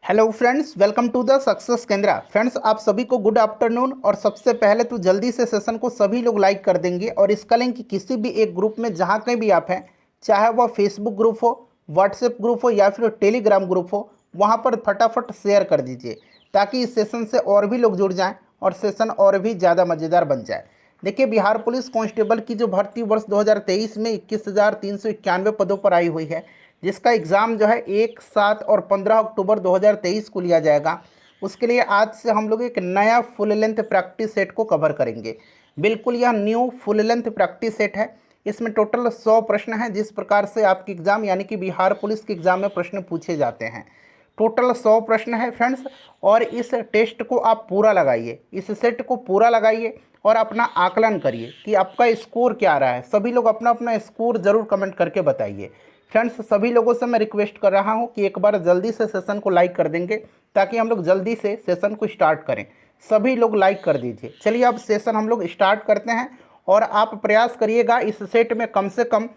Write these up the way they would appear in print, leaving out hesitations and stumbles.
Hello friends, welcome to the success Kendra. Friends, आप सभी को गुड आफ्टरनून। और सबसे पहले तो जल्दी से सेशन को सभी लोग लाइक कर देंगे और इसका लिंक किसी भी एक ग्रुप में जहाँ कहीं भी आप हैं, चाहे वह फेसबुक ग्रुप हो, व्हाट्सएप ग्रुप हो या फिर टेलीग्राम ग्रुप हो, वहाँ पर फटाफट शेयर कर दीजिए ताकि इस सेशन से और भी लोग जुड़ जाएं और सेशन और भी ज़्यादा मज़ेदार बन जाए। देखिए, बिहार पुलिस कांस्टेबल की जो भर्ती वर्ष 2023 में 21,391 पदों पर आई हुई है, जिसका एग्ज़ाम जो है 1, 7 और 15 अक्टूबर 2023 को लिया जाएगा। उसके लिए आज से हम लोग एक नया फुल लेंथ प्रैक्टिस सेट को कवर करेंगे। बिल्कुल यह new full length practice set है। इसमें टोटल 100 प्रश्न हैं, जिस प्रकार से आपके एग्ज़ाम यानी कि बिहार पुलिस के एग्ज़ाम में प्रश्न पूछे जाते हैं। टोटल 100 प्रश्न है फ्रेंड्स। और इस टेस्ट को आप पूरा लगाइए, इस सेट को पूरा लगाइए और अपना आकलन करिए कि आपका स्कोर क्या आ रहा है। सभी लोग अपना अपना स्कोर ज़रूर कमेंट करके बताइए। फ्रेंड्स, सभी लोगों से मैं रिक्वेस्ट कर रहा हूं कि एक बार जल्दी से सेशन को लाइक कर देंगे ताकि हम लोग जल्दी से सेशन को स्टार्ट करें। सभी लोग लाइक कर दीजिए। चलिए अब सेशन हम लोग स्टार्ट करते हैं और आप प्रयास करिएगा इस सेट में कम से कम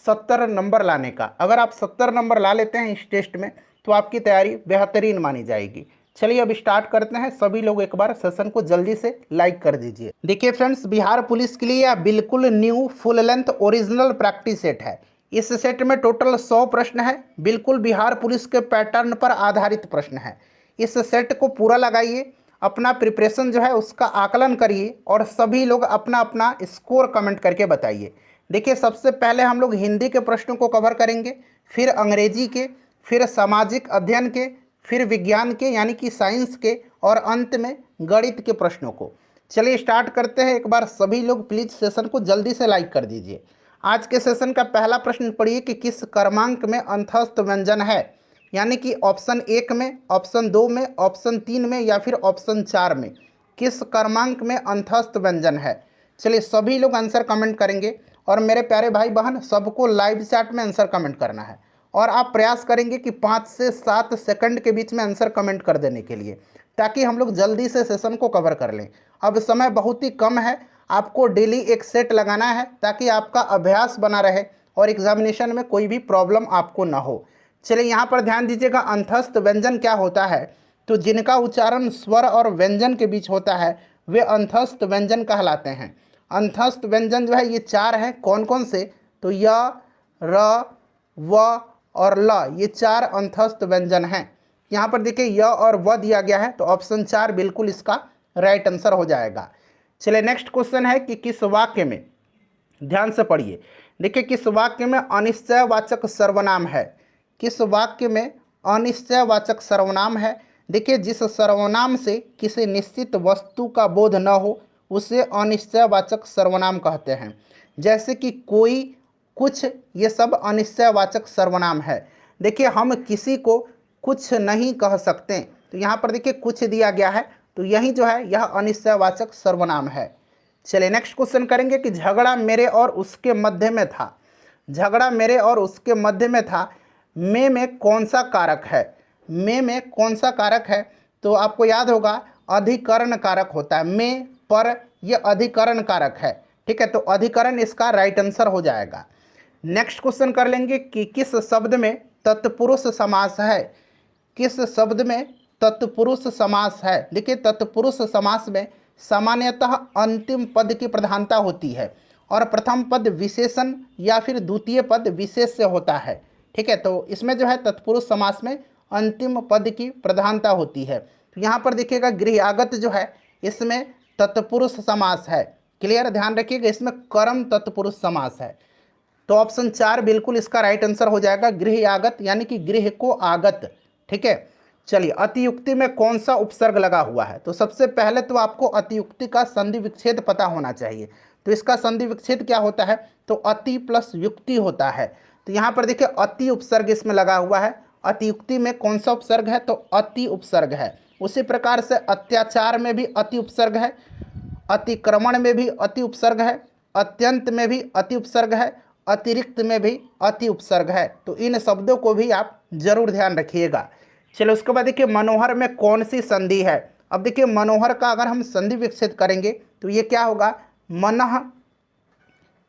70 नंबर लाने का। अगर आप 70 नंबर ला लेते हैं इस टेस्ट में तो आपकी तैयारी बेहतरीन मानी जाएगी। चलिए अब स्टार्ट करते हैं। सभी लोग एक बार सेशन को जल्दी से लाइक कर दीजिए। देखिए फ्रेंड्स, बिहार पुलिस के लिए यह बिल्कुल new full length original practice set है। इस सेट में टोटल 100 प्रश्न है। बिल्कुल बिहार पुलिस के पैटर्न पर आधारित प्रश्न है। इस सेट को पूरा लगाइए, अपना प्रिपरेशन जो है उसका आकलन करिए और सभी लोग अपना अपना स्कोर कमेंट करके बताइए। देखिए, सबसे पहले हम लोग हिंदी के प्रश्नों को कवर करेंगे, फिर अंग्रेजी के, फिर सामाजिक अध्ययन के, फिर विज्ञान के यानी कि साइंस के, और अंत में गणित के प्रश्नों को। चलिए स्टार्ट करते हैं। एक बार सभी लोग प्लीज़ सेशन को जल्दी से लाइक कर दीजिए। आज के सेशन का पहला प्रश्न पढ़िए कि किस क्रमांक में अंतस्थ व्यंजन है, यानी कि ऑप्शन 1 में, ऑप्शन 2 में, ऑप्शन 3 में या फिर ऑप्शन 4 में किस क्रमांक में अंतस्थ व्यंजन है। चलिए सभी लोग आंसर कमेंट करेंगे और मेरे प्यारे भाई बहन सबको लाइव चैट में आंसर कमेंट करना है और आप प्रयास करेंगे कि 5 से 7 सेकंड के बीच में आंसर कमेंट कर देने के लिए, ताकि हम लोग जल्दी से सेशन को कवर कर लें। अब समय बहुत ही कम है, आपको डेली एक सेट लगाना है ताकि आपका अभ्यास बना रहे और एग्जामिनेशन में कोई भी प्रॉब्लम आपको ना हो। चलिए यहाँ पर ध्यान दीजिएगा, अंतस्थ व्यंजन क्या होता है। तो जिनका उच्चारण स्वर और व्यंजन के बीच होता है वे अंतस्थ व्यंजन कहलाते हैं। अंतस्थ व्यंजन जो है ये 4 हैं। कौन कौन से? तो य, र, व और ल, ये 4 अंतस्थ व्यंजन हैं। यहाँ पर देखिए य और व दिया गया है, तो ऑप्शन 4 बिल्कुल इसका राइट आंसर हो जाएगा। चलिए नेक्स्ट क्वेश्चन है कि किस वाक्य में, ध्यान से पढ़िए, देखिए किस वाक्य में अनिश्चयवाचक सर्वनाम है। किस वाक्य में अनिश्चयवाचक सर्वनाम है? देखिए, जिस सर्वनाम से किसी निश्चित वस्तु का बोध न हो उसे अनिश्चयवाचक सर्वनाम कहते हैं। जैसे कि कोई, कुछ, ये सब अनिश्चयवाचक सर्वनाम है। देखिए, हम किसी को कुछ नहीं कह सकते, तो यहाँ पर देखिए कुछ दिया गया है, तो यही जो है यह अनिश्चयवाचक सर्वनाम है। चलिए नेक्स्ट क्वेश्चन करेंगे कि झगड़ा मेरे और उसके मध्य में था। झगड़ा मेरे और उसके मध्य में था, में कौन सा कारक है? में कौन सा कारक है? तो आपको याद होगा अधिकरण कारक होता है। में पर यह अधिकरण कारक है। ठीक है, तो अधिकरण इसका राइट आंसर हो जाएगा। नेक्स्ट क्वेश्चन कर लेंगे कि किस शब्द में तत्पुरुष समास है। किस शब्द में तत्पुरुष समास है? देखिए, तत्पुरुष समास में सामान्यतः अंतिम पद की प्रधानता होती है और प्रथम पद विशेषण या फिर द्वितीय पद विशेष से होता है। ठीक है, तो इसमें जो है तत्पुरुष समास में अंतिम पद की प्रधानता होती है। तो यहाँ पर देखिएगा गृहआगत जो है इसमें तत्पुरुष समास है। क्लियर, ध्यान रखिएगा, इसमें कर्म तत्पुरुष समास है। तो ऑप्शन 4 बिल्कुल इसका राइट आंसर हो जाएगा, गृहआगत यानी कि गृह को आगत। ठीक है, चलिए अतियुक्ति में कौन सा उपसर्ग लगा हुआ है? तो सबसे पहले तो आपको अतियुक्ति का संधि विच्छेद पता होना चाहिए। तो इसका संधि विच्छेद क्या होता है? तो अति प्लस युक्ति होता है। तो यहाँ पर देखिए अति उपसर्ग इसमें लगा हुआ है। अतियुक्ति में कौन सा उपसर्ग है? तो अति उपसर्ग है। उसी प्रकार से अत्याचार में भी अति उपसर्ग है, अतिक्रमण में भी अति उपसर्ग है, अत्यंत में भी अति उपसर्ग है, अतिरिक्त में भी अति उपसर्ग है। तो इन शब्दों को भी आप जरूर ध्यान रखिएगा। चलो उसके बाद देखिए मनोहर में कौन सी संधि है? अब देखिए मनोहर का अगर हम संधि विच्छेद करेंगे तो ये क्या होगा? मनः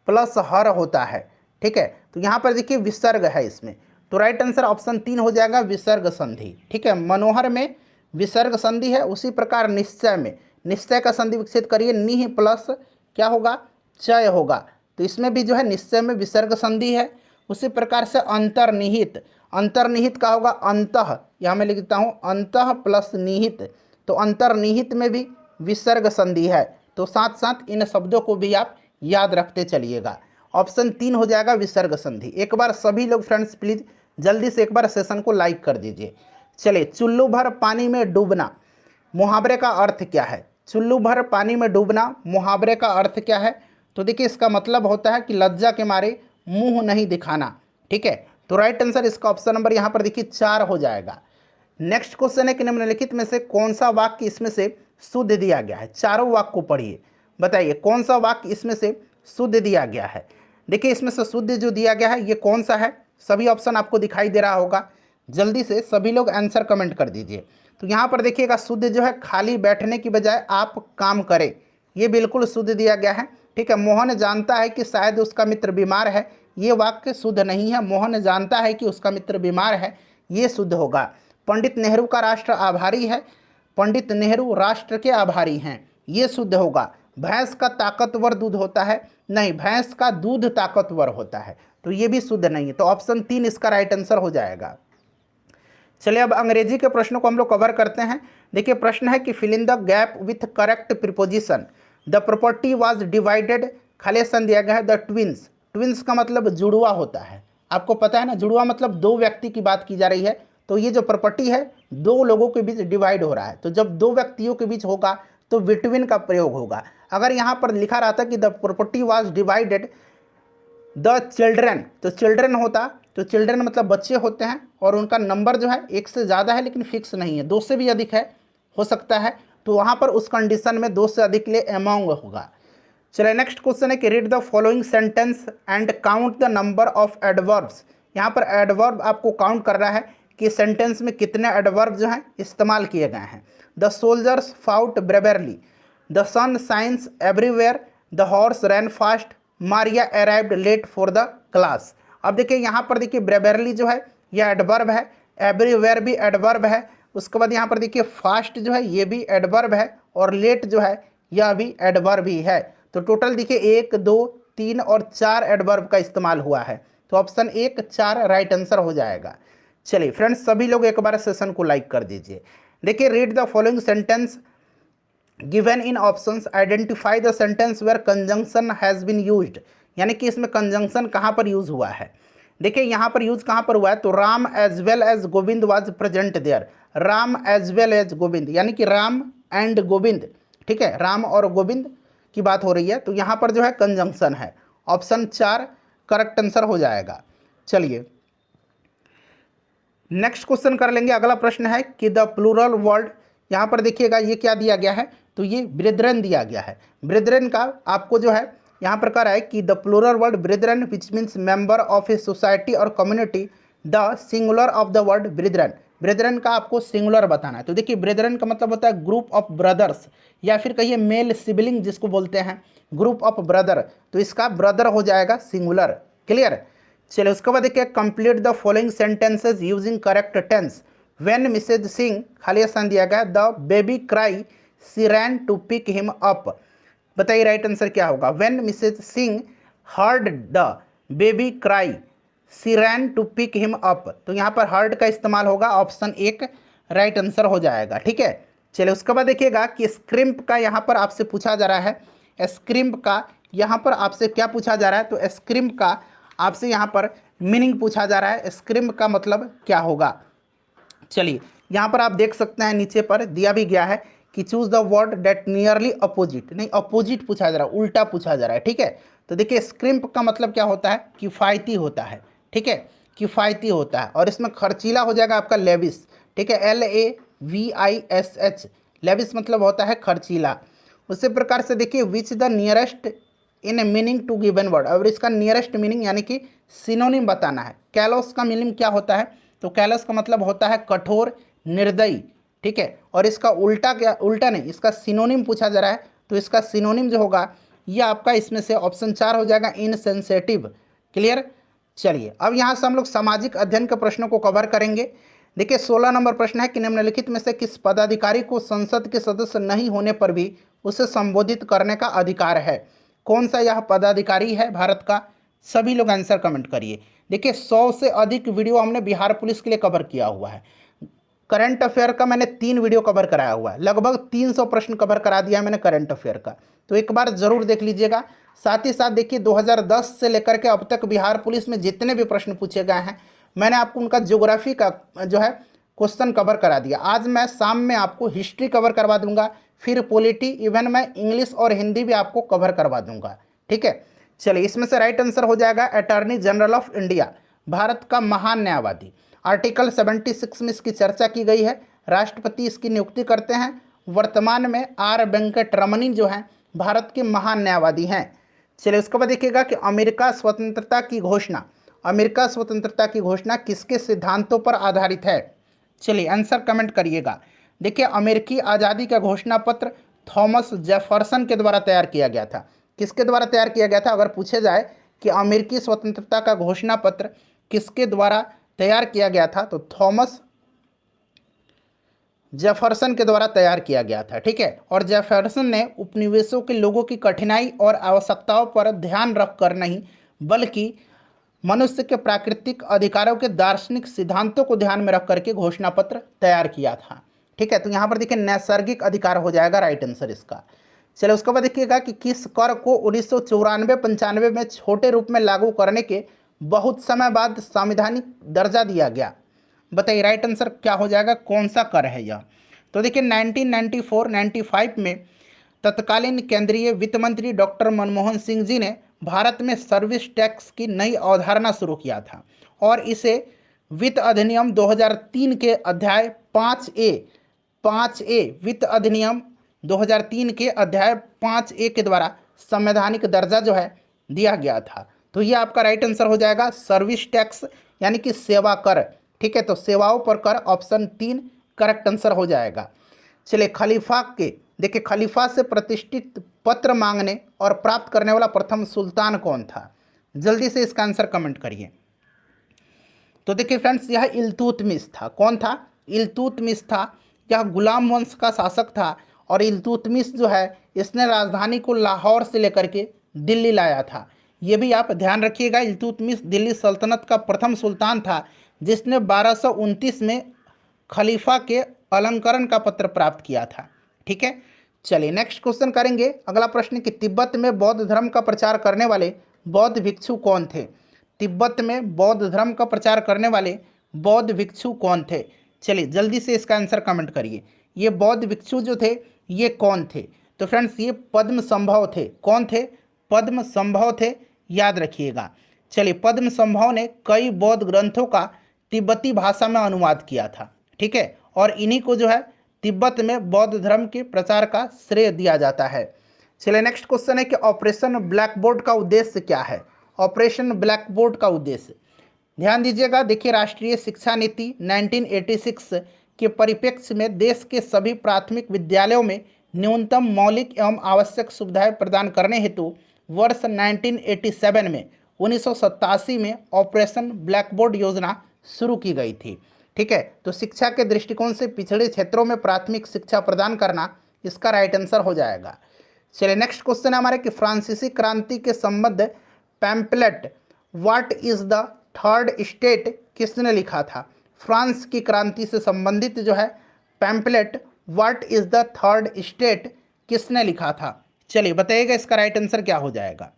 प्लस हर होता है। ठीक है, तो यहाँ पर देखिए विसर्ग है इसमें, तो राइट आंसर ऑप्शन 3 हो जाएगा विसर्ग संधि। ठीक है, मनोहर में विसर्ग संधि है, उसी प्रकार निश्चय में निश्चय का संधि विकसित करिए, निह प्लस क्या होगा, चय होगा, तो इसमें भी जो है निश्चय में विसर्ग संधि है। उसी प्रकार से अंतर्निहित, अंतर्निहित का होगा अंतः, यहाँ मैं लिखता हूँ अंतः प्लस निहित, तो अंतर्निहित में भी विसर्ग संधि है। तो साथ साथ इन शब्दों को भी आप याद रखते चलिएगा। ऑप्शन 3 हो जाएगा विसर्ग संधि। एक बार सभी लोग फ्रेंड्स प्लीज जल्दी से एक बार सेशन को लाइक कर दीजिए। चलिए, चुल्लू भर पानी में डूबना, मुहावरे का अर्थ क्या है? चुल्लू भर पानी में डूबना मुहावरे का अर्थ क्या है? तो देखिए, इसका मतलब होता है कि लज्जा के मारे मुंह नहीं दिखाना। ठीक है, तो राइट आंसर इसका ऑप्शन नंबर यहाँ पर देखिए 4 हो जाएगा। नेक्स्ट क्वेश्चन है कि निम्नलिखित में से कौन सा वाक्य इसमें से शुद्ध दिया गया है? चारों वाक्य को पढ़िए, बताइए कौन सा वाक्य इसमें से शुद्ध दिया गया है। देखिए, इसमें से शुद्ध जो दिया गया है ये कौन सा है? सभी ऑप्शन आपको दिखाई दे रहा होगा, जल्दी से सभी लोग आंसर कमेंट कर दीजिए। तो यहाँ पर देखिएगा, शुद्ध जो है खाली बैठने की बजाय आप काम करें, ये बिल्कुल शुद्ध दिया गया है। ठीक है, मोहन जानता है कि शायद उसका मित्र बीमार है, ये वाक्य शुद्ध नहीं है। मोहन जानता है कि उसका मित्र बीमार है, ये शुद्ध होगा। पंडित नेहरू का राष्ट्र आभारी है, पंडित नेहरू राष्ट्र के आभारी हैं, ये शुद्ध होगा। भैंस का ताकतवर दूध होता है, नहीं, भैंस का दूध ताकतवर होता है, तो ये भी शुद्ध नहीं है। तो ऑप्शन 3 इसका राइट आंसर हो जाएगा। चलिए, अब अंग्रेजी के प्रश्नों को हम लोग कवर करते हैं। देखिए, प्रश्न है कि fill in the gap with correct preposition. The property was divided, खाली स्थान दिया गया है द ट्विंस। ट्विंस का मतलब जुड़वा होता है, आपको पता है ना, जुड़वा मतलब दो व्यक्ति की बात की जा रही है। तो ये जो प्रॉपर्टी है दो लोगों के बीच डिवाइड हो रहा है, तो जब दो व्यक्तियों के बीच होगा तो बिटवीन का प्रयोग होगा। अगर यहाँ पर लिखा रहता कि the property was divided the children, तो चिल्ड्रन होता, तो चिल्ड्रन मतलब बच्चे होते हैं, और उनका नंबर जो है एक से ज़्यादा है लेकिन फिक्स नहीं है, दो से भी अधिक है, हो सकता है, तो वहाँ पर उस कंडीशन में दो से अधिक के लिए अमोंग होगा। चलिए, नेक्स्ट क्वेश्चन है कि read the following sentence and count the number of adverbs. यहाँ पर एडवर्ब आपको काउंट कर रहा है कि सेंटेंस में कितने एडवर्ब जो हैं इस्तेमाल किए गए हैं। The soldiers fought bravely, the sun shines everywhere, the horse ran fast, Maria arrived late for the class. अब देखिए, यहाँ पर देखिए ब्रेवरली जो है यह एडवर्ब है, एवरीवेयर भी एडवर्ब है, उसके बाद यहाँ पर देखिए फास्ट जो है ये भी एडवर्ब है, और लेट जो है यह भी एडवर्ब ही है। तो टोटल देखिए 1, 2, 3 और 4 एडवर्ब का इस्तेमाल हुआ है। तो ऑप्शन 1, 4 राइट आंसर हो जाएगा। चलिए फ्रेंड्स, सभी लोग एक बार सेशन को लाइक कर दीजिए। देखिए, read the following sentence given in options, identify the sentence where conjunction has been used, यानी कि इसमें कंजंक्शन कहाँ पर यूज़ हुआ है। देखिए, यहाँ पर यूज़ कहाँ पर हुआ है, तो Ram as well as Govind was present there. Ram as well as Govind, यानी कि राम एंड गोविंद, ठीक है, राम और गोविंद की बात हो रही है, तो यहाँ पर जो है कंजंक्शन है। ऑप्शन 4 करेक्ट आंसर हो जाएगा। चलिए, नेक्स्ट क्वेश्चन कर लेंगे। अगला प्रश्न है कि द प्लूरल वर्ड, यहाँ पर देखिएगा ये क्या दिया गया है, तो ये ब्रेदरन दिया गया है। ब्रेदरन का आपको जो है यहाँ पर कह रहा है कि the plural word brethren which means member of a society और community, the singular of the word brethren. Brethren का आपको सिंगुलर बताना है। तो देखिए, ब्रेदरन का मतलब होता है ग्रुप ऑफ ब्रदर्स, या फिर कहिए मेल सिबलिंग जिसको बोलते हैं, ग्रुप ऑफ ब्रदर, तो इसका ब्रदर हो जाएगा सिंगुलर। क्लियर। चलिए, उसके बाद देखिए complete the following sentences using correct tense. When Mrs Singh, खाली स्थान दिया गया, the baby cry she ran to pick him up. बताइए राइट आंसर क्या होगा। When Mrs Singh heard the baby cry she ran to pick him up, तो यहाँ पर हर्ड का इस्तेमाल होगा। ऑप्शन 1 राइट आंसर हो जाएगा। ठीक है। चलिए, उसके बाद देखिएगा कि स्क्रिम्प का यहाँ पर आपसे पूछा जा रहा है, स्क्रिम्प का यहाँ पर आपसे क्या पूछा जा रहा है, तो स्क्रिम्प का आपसे यहाँ पर मीनिंग पूछा जा रहा है, स्क्रिम्प का मतलब क्या होगा। चलिए, यहाँ पर आप देख सकते हैं नीचे पर दिया भी गया है कि choose the word that nearly opposite, नहीं अपोजिट पूछा जा रहा है, उल्टा पूछा जा रहा है। ठीक है, तो देखिए स्क्रिम्प का मतलब क्या होता है, किफ़ायती होता है। ठीक है, किफ़ायती होता है, और इसमें खर्चीला हो जाएगा आपका लेविस। ठीक है, LAVISH, लेविस मतलब होता है खर्चीला। उसी प्रकार से देखिए which the nearest in meaning to given word, और इसका नियरेस्ट मीनिंग यानी कि सिनोनिम बताना है। कैलोस का मीनिंग क्या होता है, तो कैलोस का मतलब होता है कठोर, निर्दयी। ठीक है, और इसका उल्टा क्या, उल्टा नहीं, इसका सिनोनिम पूछा जा रहा है, तो इसका सिनोनिम जो होगा ये आपका इसमें से ऑप्शन 4 हो जाएगा, इनसेंसिटिव। क्लियर। चलिए अब यहाँ से हम लोग सामाजिक अध्ययन के प्रश्नों को कवर करेंगे। देखिए 16 नंबर प्रश्न है कि निम्नलिखित में से किस पदाधिकारी को संसद के सदस्य नहीं होने पर भी उसे संबोधित करने का अधिकार है। कौन सा यह पदाधिकारी है भारत का? सभी लोग आंसर कमेंट करिए। देखिए 100 से अधिक वीडियो हमने बिहार पुलिस के लिए कवर किया हुआ है। करंट अफेयर का मैंने 3 वीडियो कवर कराया हुआ है, लगभग 300 प्रश्न कवर करा दिया है मैंने करंट अफेयर का, तो एक बार जरूर देख लीजिएगा। साथ ही साथ देखिए 2010 से लेकर के अब तक बिहार पुलिस में जितने भी प्रश्न पूछे गए हैं मैंने आपको उनका ज्योग्राफी का जो है क्वेश्चन कवर करा दिया। आज मैं शाम में आपको हिस्ट्री कवर करवा दूंगा, फिर पॉलिटी, इवन मैं इंग्लिश और हिंदी भी आपको कवर करवा दूंगा। ठीक है, चलिए इसमें से राइट आंसर हो जाएगा attorney general of India, Bharat का महान न्यायवादी। आर्टिकल 76 में इसकी चर्चा की गई है, राष्ट्रपति इसकी नियुक्ति करते हैं। वर्तमान में आर वेंकट रमनी जो हैं भारत के महान न्यायवादी हैं। चलिए उसके बाद देखिएगा कि अमेरिका स्वतंत्रता की घोषणा, अमेरिका स्वतंत्रता की घोषणा किसके सिद्धांतों पर आधारित है? चलिए आंसर कमेंट करिएगा। देखिए अमेरिकी आज़ादी का घोषणा पत्र थॉमस जेफरसन के द्वारा तैयार किया गया था। किसके द्वारा तैयार किया गया था? अगर पूछे जाए कि अमेरिकी स्वतंत्रता का घोषणा पत्र किसके द्वारा तैयार किया गया था, तो थॉमस जेफरसन के द्वारा तैयार किया गया था। ठीक है, और जेफरसन ने उपनिवेशों के लोगों की कठिनाई और आवश्यकताओं पर ध्यान रखकर नहीं, बल्कि मनुष्य के प्राकृतिक अधिकारों के दार्शनिक सिद्धांतों को ध्यान में रख करके घोषणा पत्र तैयार किया था। ठीक है, तो यहाँ पर देखिए नैसर्गिक अधिकार हो जाएगा राइट आंसर इसका। चलिए उसके बाद देखिएगा कि किस कर को 1994-95 में छोटे रूप में लागू करने के बहुत समय बाद संवैधानिक दर्जा दिया गया? बताइए राइट आंसर क्या हो जाएगा, कौन सा कर है यह? तो देखिए 1994-95 में तत्कालीन केंद्रीय वित्त मंत्री डॉक्टर मनमोहन सिंह जी ने भारत में सर्विस टैक्स की नई अवधारणा शुरू किया था और इसे वित्त अधिनियम 2003 के अध्याय 5A वित्त अधिनियम 2003 के अध्याय 5A के द्वारा संवैधानिक दर्जा जो है दिया गया था। तो ये आपका राइट आंसर हो जाएगा सर्विस टैक्स यानी कि सेवा कर। ठीक है, तो सेवाओं पर कर ऑप्शन 3 करेक्ट आंसर हो जाएगा। चलिए खलीफा के, देखिए खलीफा से प्रतिष्ठित पत्र मांगने और प्राप्त करने वाला प्रथम सुल्तान कौन था? जल्दी से इसका आंसर कमेंट करिए। तो देखिए फ्रेंड्स यह इल्तुतमिश था। कौन था? इल्तुतमिश था। यह गुलाम वंश का शासक था और इल्तुतमिश जो है इसने राजधानी को लाहौर से लेकर के दिल्ली लाया था। ये भी आप ध्यान रखिएगा, इल्तुतमिश दिल्ली सल्तनत का प्रथम सुल्तान था जिसने 1229 में खलीफा के अलंकरण का पत्र प्राप्त किया था। ठीक है, चलिए नेक्स्ट क्वेश्चन करेंगे। अगला प्रश्न कि तिब्बत में बौद्ध धर्म का प्रचार करने वाले बौद्ध भिक्षु कौन थे? तिब्बत में बौद्ध धर्म का प्रचार करने वाले बौद्ध भिक्षु कौन थे? चलिए जल्दी से इसका आंसर कमेंट करिए। ये बौद्ध भिक्षु जो थे ये कौन थे? तो फ्रेंड्स ये पद्म संभव थे। कौन थे? पद्म संभव थे, याद रखिएगा। चलिए पद्म संभव ने कई बौद्ध ग्रंथों का तिब्बती भाषा में अनुवाद किया था। ठीक है, और इन्हीं को जो है तिब्बत में बौद्ध धर्म के प्रचार का श्रेय दिया जाता है। चलिए नेक्स्ट क्वेश्चन है कि ऑपरेशन ब्लैक बोर्ड का उद्देश्य क्या है? ऑपरेशन ब्लैक बोर्ड का उद्देश्य ध्यान दीजिएगा। देखिए राष्ट्रीय शिक्षा नीति 1986 के परिप्रेक्ष्य में देश के सभी प्राथमिक विद्यालयों में न्यूनतम मौलिक एवं आवश्यक सुविधाएं प्रदान करने हेतु वर्ष 1987 में 1987 में ऑपरेशन ब्लैक बोर्ड योजना शुरू की गई थी। ठीक है, तो शिक्षा के दृष्टिकोण से पिछड़े क्षेत्रों में प्राथमिक शिक्षा प्रदान करना इसका राइट आंसर हो जाएगा। चलिए नेक्स्ट क्वेश्चन है हमारे कि फ्रांसीसी क्रांति के संबंध pamphlet what is the third state किसने लिखा था? फ्रांस की क्रांति से संबंधित जो है pamphlet what is the third state किसने लिखा था? चलिए बताइएगा इसका राइट आंसर क्या हो जाएगा।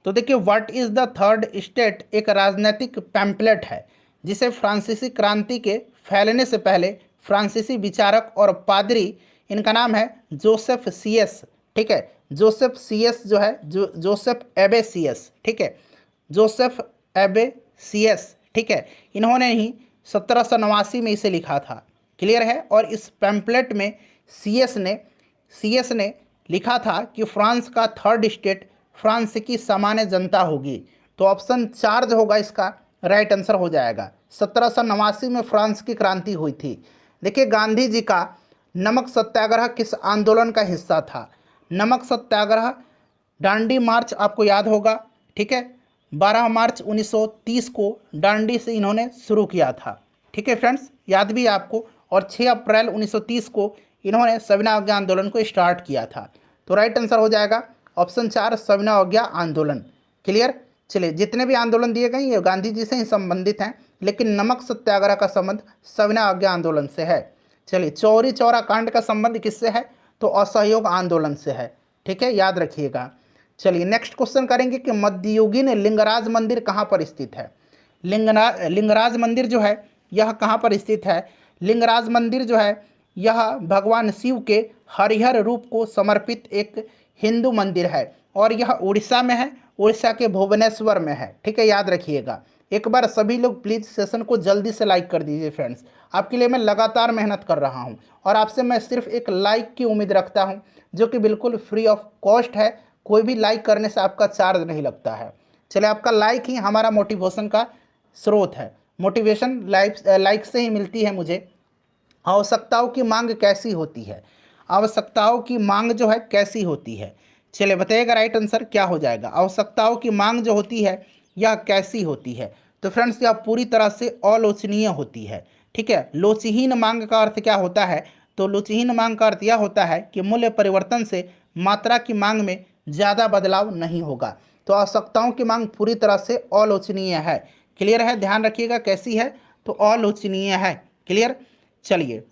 तो देखिए what is the third state एक राजनीतिक पैम्पलेट है जिसे फ्रांसीसी क्रांति के फैलने से पहले फ्रांसीसी विचारक और पादरी, इनका नाम है जोसेफ सीएस। ठीक है, जोसेफ सीएस जो है जोसेफ एबे सीएस। ठीक है, जोसेफ एबे सीएस। ठीक है, इन्होंने ही 1789 में इसे लिखा था। क्लियर है, और इस पैम्पलेट में सीएस ने लिखा था कि फ्रांस का थर्ड स्टेट फ्रांस की सामान्य जनता होगी। तो ऑप्शन 4 जो होगा इसका राइट आंसर हो जाएगा। 1789 में फ्रांस की क्रांति हुई थी। देखिए गांधी जी का नमक सत्याग्रह किस आंदोलन का हिस्सा था? नमक सत्याग्रह दांडी मार्च आपको याद होगा। ठीक है, 12 मार्च 1930 को डांडी से इन्होंने शुरू किया था। ठीक है फ्रेंड्स, याद भी है आपको। और 6 अप्रैल 1930 को इन्होंने सविनय अवज्ञा आंदोलन को स्टार्ट किया था। तो राइट आंसर हो जाएगा ऑप्शन 4 सविनय अवज्ञा आंदोलन। क्लियर। चलिए, जितने भी आंदोलन दिए गए ये गांधी जी से ही संबंधित हैं, लेकिन नमक सत्याग्रह का संबंध सविनय अवज्ञा आंदोलन से है। चलिए, चौरी चौरा कांड का संबंध किससे है? तो असहयोग आंदोलन से है। ठीक है, याद रखिएगा। चलिए नेक्स्ट क्वेश्चन करेंगे कि मध्ययुगीन लिंगराज मंदिर कहाँ पर स्थित है? लिंगराज मंदिर जो है यह कहाँ पर स्थित है? लिंगराज मंदिर जो है यह भगवान शिव के हरिहर रूप को समर्पित एक हिंदू मंदिर है और यह उड़ीसा में है, उड़ीसा के भुवनेश्वर में है। ठीक है, याद रखिएगा। एक बार सभी लोग प्लीज़ सेशन को जल्दी से लाइक कर दीजिए फ्रेंड्स। आपके लिए मैं लगातार मेहनत कर रहा हूं और आपसे मैं सिर्फ एक लाइक की उम्मीद रखता हूं, जो कि बिल्कुल फ्री ऑफ कॉस्ट है। कोई भी लाइक करने से आपका चार्ज नहीं लगता है। चलिए, आपका लाइक ही हमारा मोटिवेशन का स्रोत है। मोटिवेशन लाइक से ही मिलती है मुझे। आवश्यकताओं की मांग कैसी होती है? आवश्यकताओं की मांग जो है कैसी होती है? चलिए बताइएगा, राइट आंसर क्या हो जाएगा? आवश्यकताओं की मांग जो होती है यह कैसी होती है? तो फ्रेंड्स, यह पूरी तरह से अलोचनीय होती है। ठीक है, लोचहीन मांग का अर्थ क्या होता है? तो लोचहीन मांग का अर्थ यह होता है कि मूल्य परिवर्तन से मात्रा की मांग में ज़्यादा बदलाव नहीं होगा। तो आवश्यकताओं की मांग पूरी तरह से अलोचनीय है। क्लियर है? ध्यान रखिएगा, कैसी है? तो अलोचनीय है। क्लियर। चलिए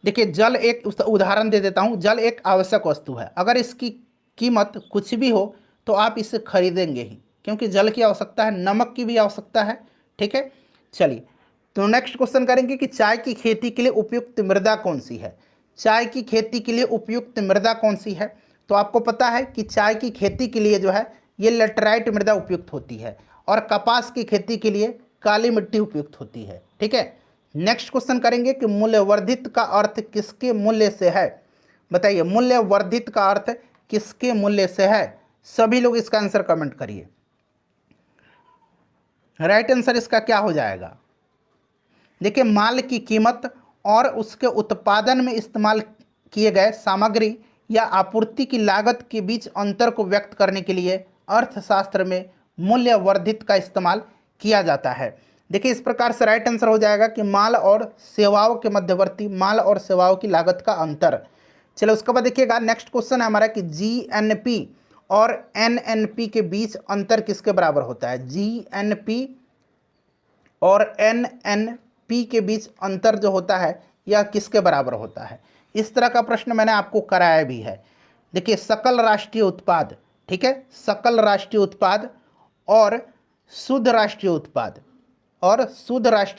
देखिए, जल एक उदाहरण दे देता हूँ। जल एक आवश्यक वस्तु है। अगर इसकी कीमत कुछ भी हो तो आप इसे खरीदेंगे ही, क्योंकि जल की आवश्यकता है, नमक की भी आवश्यकता है। ठीक है। चलिए, तो नेक्स्ट क्वेश्चन करेंगे कि चाय की खेती के लिए उपयुक्त मृदा कौन सी है? चाय की खेती के लिए उपयुक्त मृदा कौन सी है? तो आपको पता है कि चाय की खेती के लिए जो है ये लेटराइट मृदा उपयुक्त होती है और कपास की खेती के लिए काली मिट्टी उपयुक्त होती है। ठीक है। नेक्स्ट क्वेश्चन करेंगे कि मूल्यवर्धित का अर्थ किसके मूल्य से है? बताइए, मूल्यवर्धित का अर्थ किसके मूल्य से है? सभी लोग इसका आंसर कमेंट करिए। राइट आंसर इसका क्या हो जाएगा? देखिए, माल की कीमत और उसके उत्पादन में इस्तेमाल किए गए सामग्री या आपूर्ति की लागत के बीच अंतर को व्यक्त करने के लिए अर्थशास्त्र में मूल्यवर्धित का इस्तेमाल किया जाता है। देखिए, इस प्रकार से राइट आंसर हो जाएगा कि माल और सेवाओं के मध्यवर्ती माल और सेवाओं की लागत का अंतर। चलो उसके बाद देखिएगा, नेक्स्ट क्वेश्चन है हमारा कि जीएनपी और एनएनपी के बीच अंतर किसके बराबर होता है? जीएनपी और एनएनपी के बीच अंतर जो होता है यह किसके बराबर होता है? इस तरह का प्रश्न मैंने आपको कराया भी है। देखिए, सकल राष्ट्रीय उत्पाद, ठीक है, सकल राष्ट्रीय उत्पाद और शुद्ध राष्ट्रीय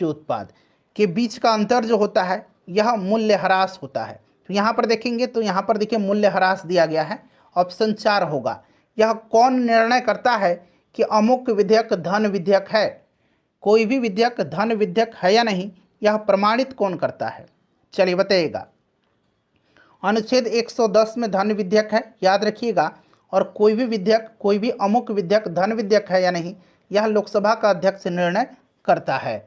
उत्पाद के बीच का अंतर जो होता है यह मूल्यह्रास होता है। तो यहाँ पर देखेंगे तो यहाँ पर देखिए मूल्यह्रास दिया गया है, ऑप्शन 4 होगा। यह कौन निर्णय करता है कि अमुक विधेयक धन विधेयक है? कोई भी विधेयक धन विधेयक है या नहीं, यह प्रमाणित कौन करता है? चलिए बताइएगा। अनुच्छेद 110 में धन विधेयक है, याद रखिएगा। और कोई भी विधेयक, कोई भी अमुक विधेयक धन विधेयक है या नहीं, यह लोकसभा का अध्यक्ष निर्णय करता है।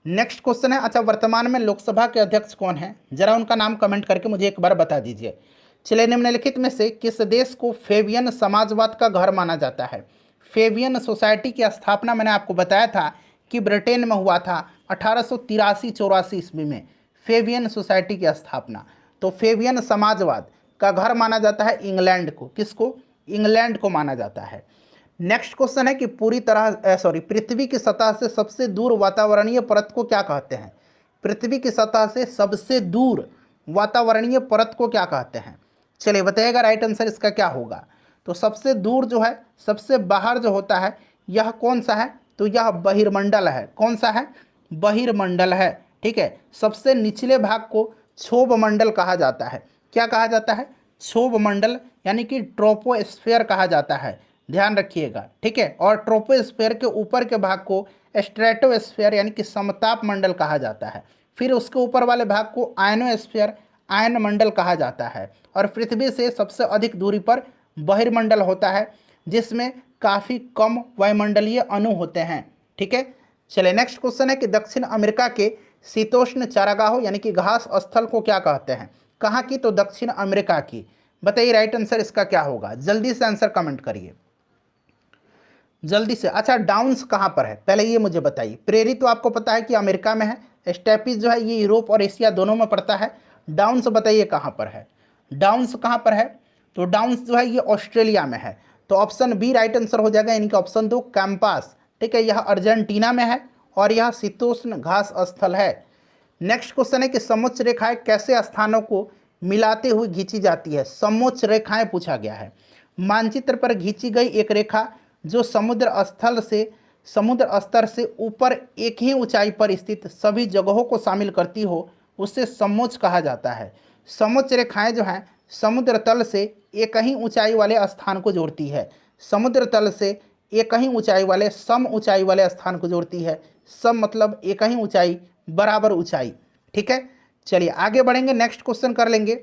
नेक्स्ट क्वेश्चन है, अच्छा वर्तमान में लोकसभा के अध्यक्ष कौन है? जरा उनका नाम कमेंट करके मुझे एक बार बता दीजिए। चलिए, निम्नलिखित में से किस देश को फेबियन समाजवाद का घर माना जाता है? फेबियन सोसाइटी की स्थापना मैंने आपको बताया था कि ब्रिटेन में हुआ था 1883-84 ईस्वी में फेबियन सोसाइटी की स्थापना। तो फेबियन समाजवाद का घर माना जाता है इंग्लैंड को। किसको? इंग्लैंड को माना जाता है। नेक्स्ट क्वेश्चन है कि पृथ्वी की सतह से सबसे दूर वातावरणीय परत को क्या कहते हैं? पृथ्वी की सतह से सबसे दूर वातावरणीय परत को क्या कहते हैं? चलिए बताइएगा, राइट आंसर इसका क्या होगा? तो सबसे दूर जो है, सबसे बाहर जो होता है, यह कौन सा है? तो यह बहिर्मंडल है। कौन सा है? बहिर्मंडल है। ठीक है। सबसे निचले भाग को क्षोभ मंडल कहा जाता है। क्या कहा जाता है? क्षोभ मंडल, यानी कि ट्रोपोस्फेयर कहा जाता है। ध्यान रखिएगा। ठीक है। और ट्रोपोस्फेयर के ऊपर के भाग को स्ट्रेटोस्फेयर यानी कि समताप मंडल कहा जाता है। फिर उसके ऊपर वाले भाग को आयनोस्फेयर, आयन मंडल कहा जाता है। और पृथ्वी से सबसे अधिक दूरी पर बहिर्मंडल होता है, जिसमें काफ़ी कम वायुमंडलीय अणु होते हैं। ठीक है। चलिए, नेक्स्ट क्वेश्चन है कि दक्षिण अमेरिका के शीतोष्ण चारागाहों यानी कि घास स्थल को क्या कहते हैं? कहाँ की? तो दक्षिण अमेरिका की। बताइए, राइट आंसर इसका क्या होगा? जल्दी से आंसर कमेंट करिए। जल्दी से। अच्छा, डाउन्स कहाँ पर है पहले ये मुझे बताइए। प्रेरी तो आपको पता है कि अमेरिका में है, स्टेपीज जो है ये यूरोप और एशिया दोनों में पड़ता है। डाउन्स बताइए कहाँ पर है, डाउन्स कहाँ पर है। तो डाउन्स जो है ये ऑस्ट्रेलिया में है। तो ऑप्शन बी राइट आंसर हो जाएगा, यानी कि ऑप्शन 2 कैंपास। ठीक है, यह अर्जेंटीना में है और यह शीतोष्ण घास स्थल है। नेक्स्ट क्वेश्चन है कि समोच्च रेखाएं कैसे स्थानों को मिलाते हुए खींची जाती है। समोच्च रेखाएं पूछा गया है। मानचित्र पर खींची गई एक रेखा जो समुद्र स्तर से ऊपर एक ही ऊंचाई पर स्थित सभी जगहों को शामिल करती हो उसे समोच्च कहा जाता है। समोच्च रेखाएं जो हैं समुद्र तल से एक ही ऊंचाई वाले स्थान को जोड़ती है। समुद्र तल से एक ही ऊंचाई वाले सम ऊंचाई वाले स्थान को जोड़ती है। सम मतलब एक ही ऊंचाई, बराबर ऊंचाई। ठीक है, चलिए आगे बढ़ेंगे। नेक्स्ट क्वेश्चन कर लेंगे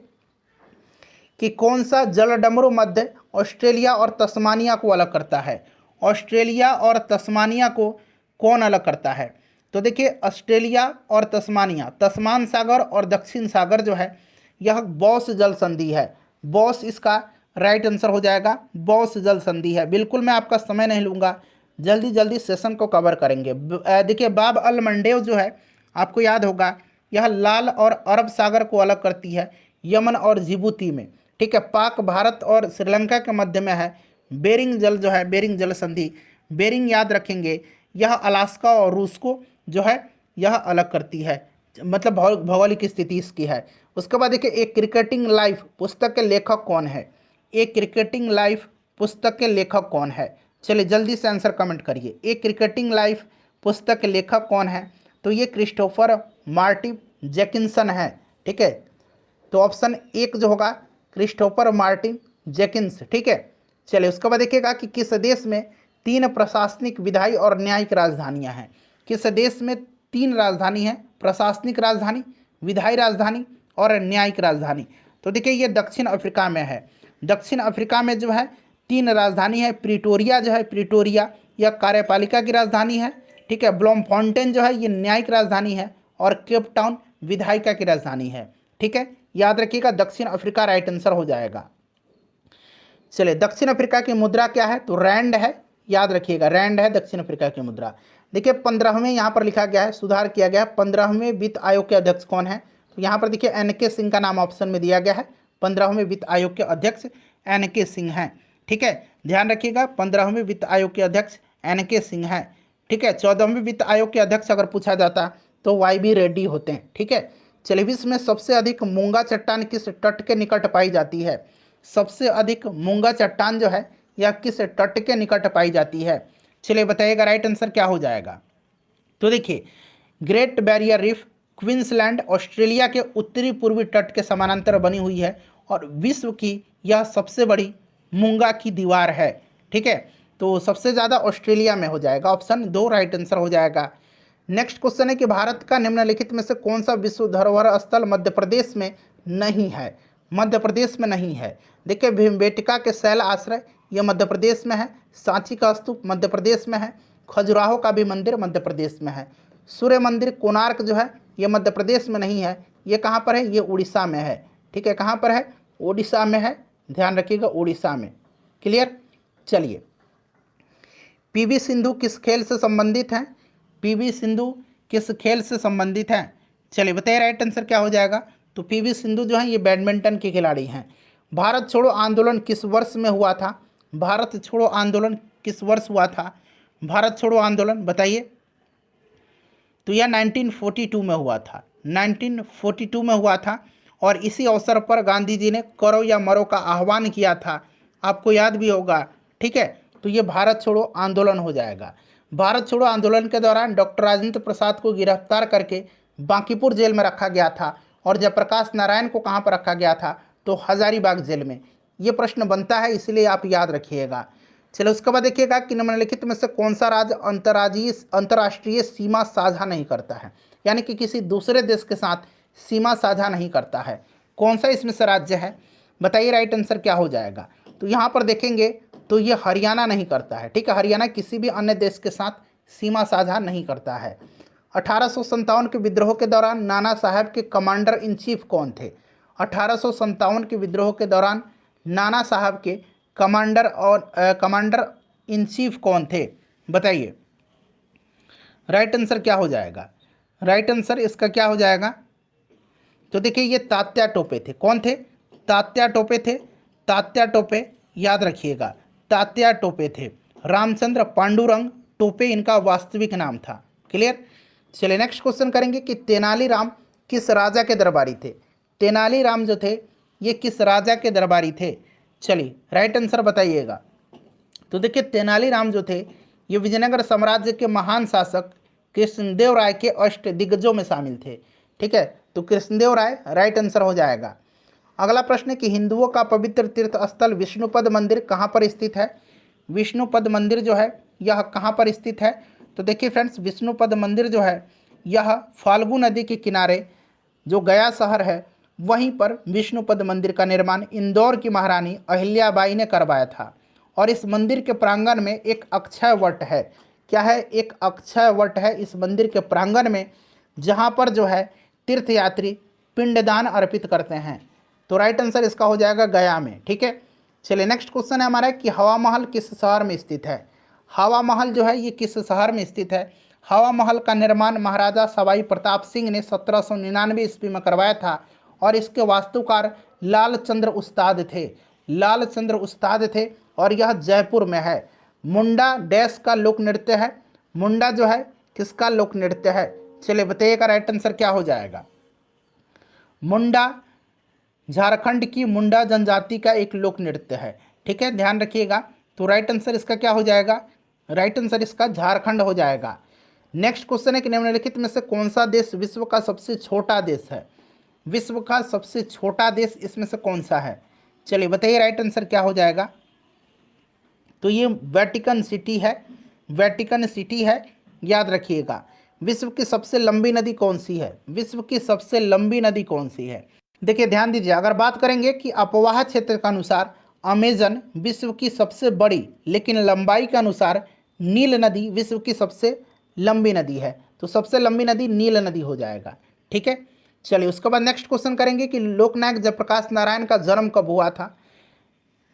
कि कौन सा जलडमरू मध्य ऑस्ट्रेलिया और तस्मानिया को अलग करता है। ऑस्ट्रेलिया और तस्मानिया को कौन अलग करता है। तो देखिए ऑस्ट्रेलिया और तस्मानिया, तस्मान सागर और दक्षिण सागर जो है यह बॉस जल संधि है। बॉस इसका राइट आंसर हो जाएगा, बॉस जल संधि है। बिल्कुल मैं आपका समय नहीं लूँगा, जल्दी जल्दी सेशन को कवर करेंगे। देखिए बाब अल मंडेव जो है आपको याद होगा, यह लाल और अरब सागर को अलग करती है यमन और जिबूती में। ठीक है, पाक, भारत और श्रीलंका के मध्य में है। बेरिंग जल जो है, बेरिंग जल संधि, बेरिंग याद रखेंगे, यह अलास्का और रूस को जो है यह अलग करती है, मतलब भौगोलिक स्थिति इसकी है। उसके बाद देखिए एक क्रिकेटिंग लाइफ पुस्तक के लेखक कौन है। एक क्रिकेटिंग लाइफ पुस्तक के लेखक कौन है। चलिए जल्दी से आंसर कमेंट करिए। एक क्रिकेटिंग लाइफ पुस्तक के लेखक कौन है। तो ये क्रिस्टोफर मार्टिन जैकिंसन है। ठीक है, तो ऑप्शन 1 जो होगा क्रिस्टोफर मार्टिन जैकिंस। ठीक है, चलिए उसके बाद देखिएगा कि किस देश में 3 प्रशासनिक, विधायी और न्यायिक राजधानियां हैं। किस देश में 3 राजधानी हैं, प्रशासनिक राजधानी, विधायी राजधानी और न्यायिक राजधानी। तो देखिए ये दक्षिण अफ्रीका में है। दक्षिण अफ्रीका में जो है 3 राजधानी है। प्रिटोरिया जो है, प्रिटोरिया यह कार्यपालिका की राजधानी है। ठीक है, ब्लोमफॉन्टेन जो है ये न्यायिक राजधानी है और केप टाउन विधायिका की राजधानी है। ठीक है, याद रखिएगा दक्षिण अफ्रीका राइट आंसर हो जाएगा। चलिए दक्षिण अफ्रीका की मुद्रा क्या है। तो रैंड है, याद रखिएगा रैंड है दक्षिण अफ्रीका की मुद्रा। देखिए 15वें यहाँ पर लिखा गया है, सुधार किया गया है। 15वें वित्त आयोग के अध्यक्ष कौन है। तो यहाँ पर देखिए NK सिंह का नाम ऑप्शन में दिया गया है। 15वें वित्त आयोग के अध्यक्ष NK सिंह हैं। ठीक है, ध्यान रखिएगा 15वें वित्त आयोग के अध्यक्ष NK सिंह हैं। ठीक है, 14वें वित्त आयोग के अध्यक्ष अगर पूछा जाता तो YB रेड्डी होते हैं। ठीक है, चलिए विश्व में सबसे अधिक मूंगा चट्टान किस तट के निकट पाई जाती है। सबसे अधिक मूंगा चट्टान जो है यह किस तट के निकट पाई जाती है। चलिए बताइएगा राइट आंसर क्या हो जाएगा। तो देखिए great barrier reef Queensland Australia के उत्तरी पूर्वी तट के समानांतर बनी हुई है और विश्व की यह सबसे बड़ी मूंगा की दीवार है। ठीक है, तो सबसे ज़्यादा ऑस्ट्रेलिया में हो जाएगा, ऑप्शन 2 राइट आंसर हो जाएगा। नेक्स्ट क्वेश्चन है कि भारत का निम्नलिखित में से कौन सा विश्व धरोहर स्थल मध्य प्रदेश में नहीं है। मध्य प्रदेश में नहीं है। देखिए भीमबेटका के शैल आश्रय यह मध्य प्रदेश में है। सांची का स्तूप मध्य प्रदेश में है। खजुराहो का भी मंदिर मध्य प्रदेश में है। सूर्य मंदिर कोणार्क जो है ये मध्य प्रदेश में नहीं है। ये कहाँ पर है, ये उड़ीसा में है। ठीक है, कहाँ पर है, उड़ीसा में है, ध्यान रखिएगा उड़ीसा में। क्लियर, चलिए PV सिंधु किस खेल से संबंधित हैं। PV सिंधु किस खेल से संबंधित हैं। चलिए बताइए राइट आंसर क्या हो जाएगा। तो PV सिंधु जो है ये बैडमिंटन के खिलाड़ी हैं। भारत छोड़ो आंदोलन किस वर्ष में हुआ था। भारत छोड़ो आंदोलन किस वर्ष हुआ था। भारत छोड़ो आंदोलन बताइए। तो यह 1942 में हुआ था, 1942 में हुआ था। और इसी अवसर पर गांधी जी ने करो या मरो का आह्वान किया था, आपको याद भी होगा। ठीक है, तो ये भारत छोड़ो आंदोलन हो जाएगा। भारत छोड़ो आंदोलन के दौरान डॉक्टर राजेंद्र प्रसाद को गिरफ्तार करके बांकीपुर जेल में रखा गया था और जयप्रकाश नारायण को कहाँ पर रखा गया था। तो हजारीबाग जेल में। ये प्रश्न बनता है इसलिए आप याद रखिएगा। चलो उसके बाद देखिएगा कि निम्नलिखित में से कौन सा राज्य अंतर्राष्ट्रीय सीमा साझा नहीं करता है, यानी कि किसी दूसरे देश के साथ सीमा साझा नहीं करता है। कौन सा इसमें से राज्य है बताइए, राइट आंसर क्या हो जाएगा। तो यहाँ पर देखेंगे तो ये हरियाणा नहीं करता है। ठीक है, हरियाणा किसी भी अन्य देश के साथ सीमा साझा नहीं करता है। 1857 के विद्रोह के दौरान नाना साहब के कमांडर इन चीफ कौन थे। 1857 के विद्रोह के दौरान नाना साहब के कमांडर इन चीफ कौन थे, बताइए। राइट आंसर क्या हो जाएगा? राइट आंसर इसका क्या हो जाएगा? तो देखिए ये तात्या टोपे थे। कौन थे? तात्या टोपे थे। तात्या टोपे, याद रखिएगा, तात्या टोपे थे। रामचंद्र पांडुरंग टोपे इनका वास्तविक नाम था। क्लियर? चलिए नेक्स्ट क्वेश्चन करेंगे कि तेनालीराम किस राजा के दरबारी थे? तेनालीराम जो थे ये किस राजा के दरबारी थे? चलिए राइट आंसर बताइएगा। तो देखिए तेनालीराम जो थे ये विजयनगर साम्राज्य के महान शासक कृष्णदेव राय के अष्ट दिग्गजों में शामिल थे। ठीक है, तो कृष्णदेव राय राइट आंसर हो जाएगा। अगला प्रश्न है कि हिंदुओं का पवित्र तीर्थ स्थल विष्णुपद मंदिर कहाँ पर स्थित है? विष्णुपद मंदिर जो है यह कहाँ पर स्थित है? तो देखिए फ्रेंड्स, विष्णुपद मंदिर जो है यह फाल्गु नदी के किनारे जो गया शहर है वहीं पर विष्णुपद मंदिर का निर्माण इंदौर की महारानी अहिल्याबाई ने करवाया था। और इस मंदिर के प्रांगण में एक अक्षय वट है। क्या है? एक अक्षय वट है इस मंदिर के प्रांगण में, जहाँ पर जो है तीर्थयात्री पिंडदान अर्पित करते हैं। तो राइट आंसर इसका हो जाएगा गया में। ठीक है, चलिए नेक्स्ट क्वेश्चन है हमारा कि हवा महल किस शहर में स्थित है? हवा महल जो है ये किस शहर में स्थित है? हवा महल का निर्माण महाराजा सवाई प्रताप सिंह ने 1799 ईस्वी में करवाया था और इसके वास्तुकार लालचंद्र उस्ताद थे। लालचंद्र उस्ताद थे और यह जयपुर में है। मुंडा डैश का लोक नृत्य है। मुंडा जो है किसका लोक नृत्य है? चलिए बताइएगा राइट आंसर क्या हो जाएगा? मुंडा झारखंड की मुंडा जनजाति का एक लोक नृत्य है। ठीक है, ध्यान रखिएगा। तो राइट आंसर इसका क्या हो जाएगा? राइट आंसर इसका झारखंड हो जाएगा। नेक्स्ट क्वेश्चन है कि निम्नलिखित में से कौन सा देश विश्व का सबसे छोटा देश है? विश्व का सबसे छोटा देश इसमें से कौन सा है? चलिए बताइए राइट आंसर क्या हो जाएगा? तो ये वेटिकन सिटी है। वेटिकन सिटी है, याद रखिएगा। विश्व की सबसे लंबी नदी कौन सी है? विश्व की सबसे लंबी नदी कौन सी है? देखिए ध्यान दीजिए, अगर बात करेंगे कि अपवाह क्षेत्र के अनुसार अमेजन विश्व की सबसे बड़ी, लेकिन लंबाई के अनुसार नील नदी विश्व की सबसे लंबी नदी है। तो सबसे लंबी नदी नील नदी हो जाएगा। ठीक है, चलिए उसके बाद नेक्स्ट क्वेश्चन करेंगे कि लोकनायक जयप्रकाश नारायण का जन्म कब हुआ था?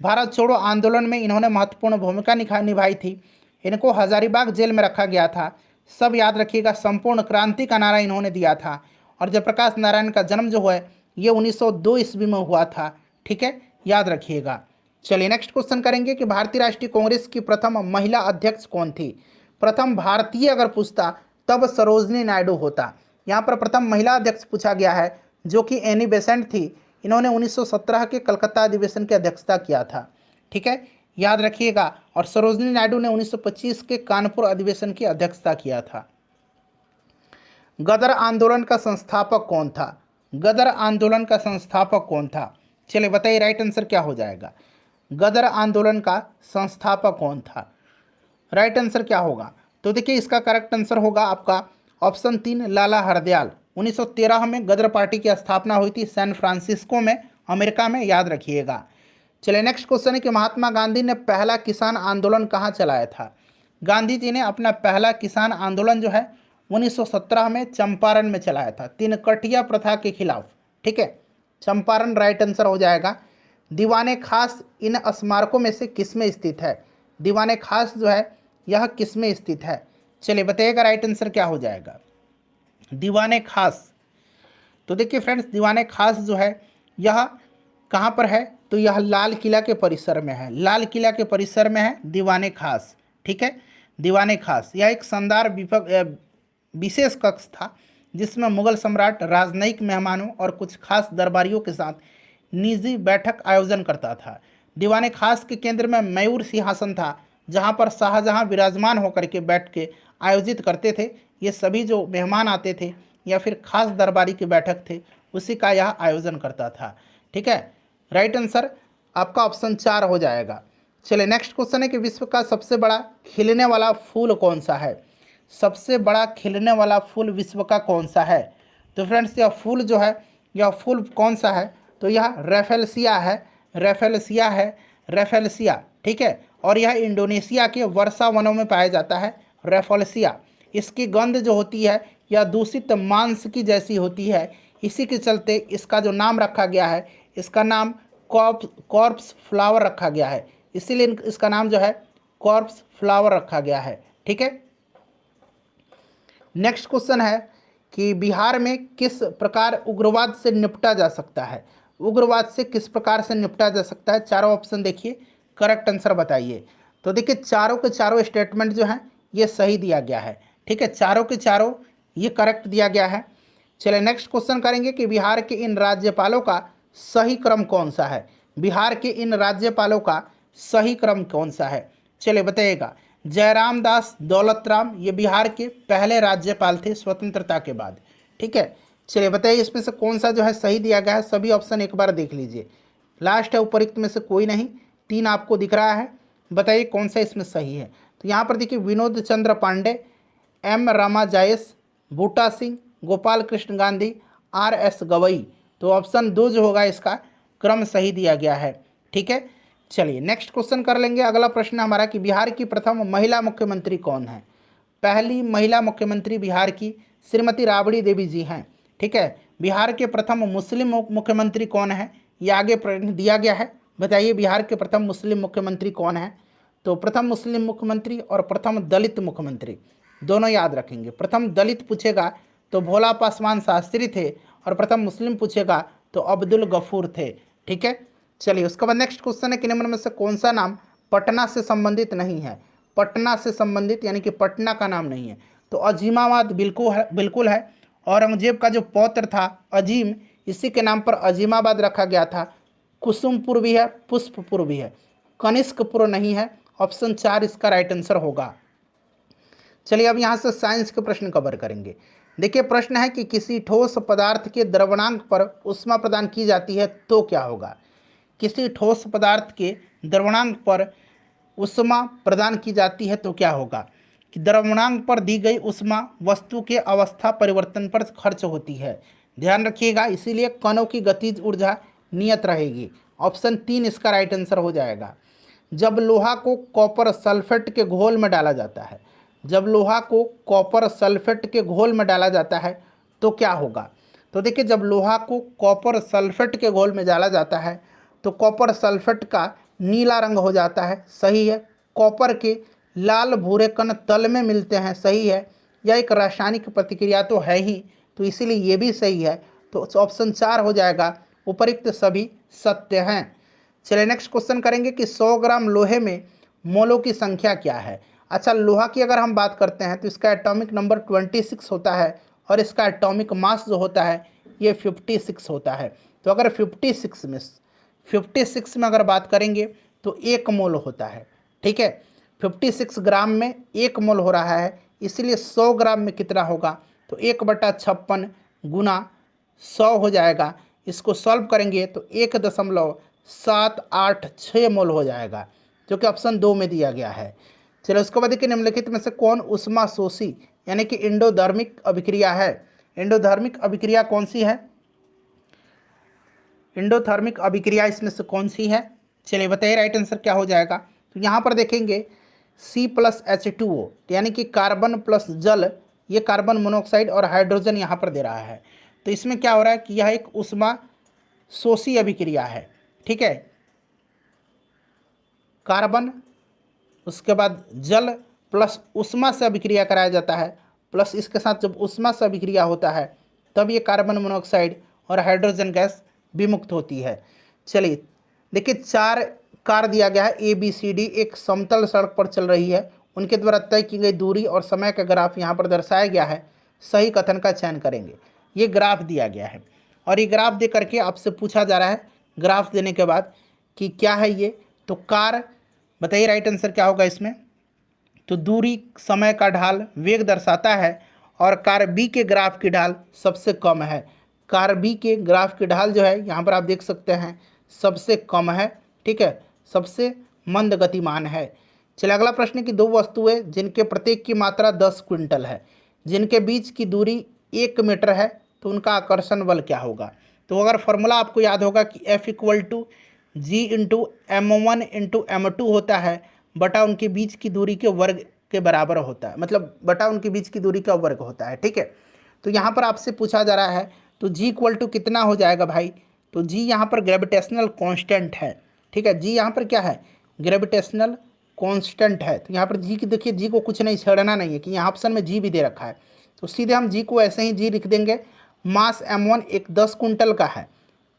भारत छोड़ो आंदोलन में इन्होंने महत्वपूर्ण भूमिका निभाई थी। इनको हजारीबाग जेल में रखा गया था। सब याद रखिएगा, संपूर्ण क्रांति का नारा इन्होंने दिया था। और जयप्रकाश नारायण का जन्म जो है ये 1902 ईस्वी में हुआ था। ठीक है, याद रखिएगा। चलिए नेक्स्ट क्वेश्चन करेंगे कि भारतीय राष्ट्रीय कांग्रेस की प्रथम महिला अध्यक्ष कौन थी? प्रथम भारतीय अगर पूछता तब सरोजनी नायडू होता। यहाँ पर प्रथम महिला अध्यक्ष पूछा गया है जो कि एनी बेसेंट थी। इन्होंने 1917 के कलकत्ता अधिवेशन की अध्यक्षता किया था। ठीक है, याद रखिएगा। और सरोजनी नायडू ने 1925 के कानपुर अधिवेशन की अध्यक्षता किया था। गदर आंदोलन का संस्थापक कौन था? गदर आंदोलन का संस्थापक कौन था? चलिए बताइए राइट आंसर क्या हो जाएगा? गदर आंदोलन का संस्थापक कौन था? राइट आंसर क्या होगा? तो देखिए इसका करेक्ट आंसर होगा आपका ऑप्शन 3 लाला हरदयाल। 1913 में गदर पार्टी की स्थापना हुई थी सैन फ्रांसिस्को में, अमेरिका में, याद रखिएगा। चलिए नेक्स्ट क्वेश्चन है कि महात्मा गांधी ने पहला किसान आंदोलन कहाँ चलाया था? गांधी जी ने अपना पहला किसान आंदोलन जो है 1917 में चंपारण में चलाया था, तीन कटिया प्रथा के खिलाफ। ठीक है, चंपारण राइट आंसर हो जाएगा। दीवाने खास इन स्मारकों में से किस में स्थित है? दीवाने खास जो है यह किस में स्थित है? चलिए बताइएगा राइट आंसर क्या हो जाएगा? दीवाने खास। तो देखिए फ्रेंड्स, दीवाने खास जो है यह कहाँ पर है? तो यह लाल किला के परिसर में है। लाल किला के परिसर में है दीवाने खास। ठीक है, दीवाने खास यह एक शानदार विशेष कक्ष था जिसमें मुगल सम्राट राजनयिक मेहमानों और कुछ खास दरबारियों के साथ निजी बैठक आयोजन करता था। दीवाने खास के केंद्र में मयूर सिंहासन था जहां पर शाहजहां विराजमान होकर के बैठ के आयोजित करते थे। ये सभी जो मेहमान आते थे या फिर खास दरबारी की बैठक थे उसी का यह आयोजन करता था। ठीक है, राइट आंसर आपका ऑप्शन 4 हो जाएगा। चलिए नेक्स्ट क्वेश्चन है कि विश्व का सबसे बड़ा खिलने वाला फूल कौन सा है? सबसे बड़ा खिलने वाला फूल विश्व का कौन सा है? तो फ्रेंड्स यह फूल जो है यह फूल कौन सा है? तो यह रेफेलसिया है। रेफेलसिया है, रेफेलसिया। ठीक है, और यह इंडोनेशिया के वर्षा वनों में पाया जाता है, रेफेलसिया। इसकी गंध जो होती है यह दूषित मांस की जैसी होती है। इसी के चलते इसका जो नाम रखा गया है, इसका नाम कॉर्प्स फ्लावर रखा गया है। इसीलिए इसका नाम जो है कॉर्प्स फ्लावर रखा गया है। ठीक है, नेक्स्ट क्वेश्चन है कि बिहार में किस प्रकार उग्रवाद से निपटा जा सकता है। उग्रवाद से किस प्रकार से निपटा जा सकता है, चारों ऑप्शन देखिए, करेक्ट आंसर बताइए। तो देखिए चारों के चारों स्टेटमेंट जो हैं ये सही दिया गया है। ठीक है, चारों के चारों ये करेक्ट दिया गया है। चलिए नेक्स्ट क्वेश्चन करेंगे कि बिहार के इन राज्यपालों का सही क्रम कौन सा है। बिहार के इन राज्यपालों का सही क्रम कौन सा है, चलिए बताइएगा। जयराम दास दौलत राम ये बिहार के पहले राज्यपाल थे स्वतंत्रता के बाद। ठीक है, चलिए बताइए इसमें से कौन सा जो है सही दिया गया है। सभी ऑप्शन एक बार देख लीजिए, लास्ट है उपरोक्त में से कोई नहीं, 3 आपको दिख रहा है, बताइए कौन सा इसमें सही है। तो यहाँ पर देखिए विनोद चंद्र पांडे, एम रामाजायस, बूटा सिंह, गोपाल कृष्ण गांधी, आर एस गवई। तो ऑप्शन 2 जो होगा इसका क्रम सही दिया गया है। ठीक है, चलिए नेक्स्ट क्वेश्चन कर लेंगे। अगला प्रश्न हमारा कि बिहार की प्रथम महिला मुख्यमंत्री कौन है। पहली महिला मुख्यमंत्री बिहार की श्रीमती राबड़ी देवी जी हैं। ठीक है, बिहार के प्रथम मुस्लिम मुख्यमंत्री कौन है, ये आगे प्रश्न दिया गया है, बताइए बिहार के प्रथम मुस्लिम मुख्यमंत्री कौन है। तो प्रथम मुस्लिम मुख्यमंत्री और प्रथम दलित मुख्यमंत्री दोनों याद रखेंगे। प्रथम दलित पूछेगा तो भोला पासवान शास्त्री थे, और प्रथम मुस्लिम पूछेगा तो अब्दुल गफूर थे। ठीक है, चलिए उसके बाद नेक्स्ट क्वेश्चन है कि निम्न में से कौन सा नाम पटना से संबंधित नहीं है। पटना से संबंधित यानी कि पटना का नाम नहीं है। तो अजीमाबाद बिल्कुल है। औरंगजेब का जो पौत्र था अजीम, इसी के नाम पर अजीमाबाद रखा गया था। कुसुमपुर भी है, पुष्पपुर भी है, कनिष्कपुर नहीं है। ऑप्शन 4 इसका राइट आंसर होगा। चलिए अब यहाँ से साइंस के प्रश्न कवर करेंगे। देखिए प्रश्न है कि किसी ठोस पदार्थ के द्रवणांक पर ऊष्मा प्रदान की जाती है तो क्या होगा। किसी ठोस पदार्थ के द्रवणांक पर ऊष्मा प्रदान की जाती है तो क्या होगा कि द्रवणांक पर दी गई ऊष्मा वस्तु के अवस्था परिवर्तन पर खर्च होती है। ध्यान रखिएगा, इसीलिए कणों की गतिज ऊर्जा नियत रहेगी। ऑप्शन 3 इसका राइट आंसर हो जाएगा। जब लोहा को कॉपर सल्फेट के घोल में डाला जाता है, जब लोहा को कॉपर सल्फेट के घोल में डाला जाता है तो क्या होगा। तो देखिए जब लोहा को कॉपर सल्फेट के घोल में डाला जाता है तो कॉपर सल्फेट का नीला रंग हो जाता है, सही है। कॉपर के लाल भूरे कण तल में मिलते हैं, सही है। यह एक रासायनिक प्रतिक्रिया तो है ही, तो इसीलिए ये भी सही है। तो ऑप्शन 4 हो जाएगा। उपरोक्त सभी सत्य हैं। चलिए नेक्स्ट क्वेश्चन करेंगे कि 100 ग्राम लोहे में मोलों की संख्या क्या है। अच्छा, लोहा की अगर हम बात करते हैं तो इसका एटॉमिक नंबर 26 होता है, और इसका एटॉमिक मास जो होता है ये 56 होता है। तो अगर 56 में अगर बात करेंगे तो 1 मोल होता है। ठीक है, 56 ग्राम में 1 मोल हो रहा है, इसलिए 100 ग्राम में कितना होगा तो 1/56 गुना 100 हो जाएगा। इसको सॉल्व करेंगे तो 1.786 मोल हो जाएगा, जो कि ऑप्शन 2 में दिया गया है। चलो उसके बाद देखिए निम्नलिखित में से कौन उष्मा शोषी यानी कि एंडोधर्मिक अभिक्रिया है। एंडोधर्मिक अभिक्रिया कौन सी है, एंडोथर्मिक अभिक्रिया इसमें से कौन सी है, चलिए बताइए राइट आंसर क्या हो जाएगा। तो यहाँ पर देखेंगे C+H2O यानी कि कार्बन प्लस जल, ये कार्बन मोनोऑक्साइड और हाइड्रोजन यहाँ पर दे रहा है। तो इसमें क्या हो रहा है कि यह एक उष्मा शोषी अभिक्रिया है। ठीक है, कार्बन उसके बाद जल प्लस उष्मा से अभिक्रिया कराया जाता है, प्लस इसके साथ जब उष्मा से अभिक्रिया होता है तब ये कार्बन मोनोऑक्साइड और हाइड्रोजन गैस विमुक्त होती है। चलिए देखिए 4 कार दिया गया है ABCD, एक समतल सड़क पर चल रही है, उनके द्वारा तय की गई दूरी और समय का ग्राफ यहाँ पर दर्शाया गया है। सही कथन का चयन करेंगे। ये ग्राफ दिया गया है और ये ग्राफ दे करके आपसे पूछा जा रहा है ग्राफ देने के बाद कि क्या है ये। तो कार, बताइए राइट आंसर क्या होगा इसमें। तो दूरी, समय का ढाल, वेग दर्शाता है, और कार बी के ग्राफ की ढाल सबसे कम है। कार बी के ग्राफ की ढाल जो है यहाँ पर आप देख सकते हैं सबसे कम है। ठीक है, सबसे मंद गतिमान है। चलिए अगला प्रश्न कि 2 वस्तुएं जिनके प्रत्येक की मात्रा 10 क्विंटल है, जिनके बीच की दूरी 1 मीटर है, तो उनका आकर्षण बल क्या होगा। तो अगर फॉर्मूला आपको याद होगा कि F=G×m1×m2 होता है, बटा उनके बीच की दूरी के वर्ग के बराबर होता है, मतलब बटा उनके बीच की दूरी का वर्ग होता है। ठीक है, तो यहाँ पर आपसे पूछा जा रहा है तो G= कितना हो जाएगा भाई। तो G यहाँ पर ग्रेविटेशनल कांस्टेंट है। ठीक है, G यहाँ पर क्या है, ग्रेविटेशनल कांस्टेंट है। तो यहाँ पर जी की देखिए, जी को कुछ नहीं छेड़ना नहीं है कि यहाँ ऑप्शन में जी भी दे रखा है, तो सीधे हम जी को ऐसे ही जी लिख देंगे। मास m1 एक 10 कुंटल का है।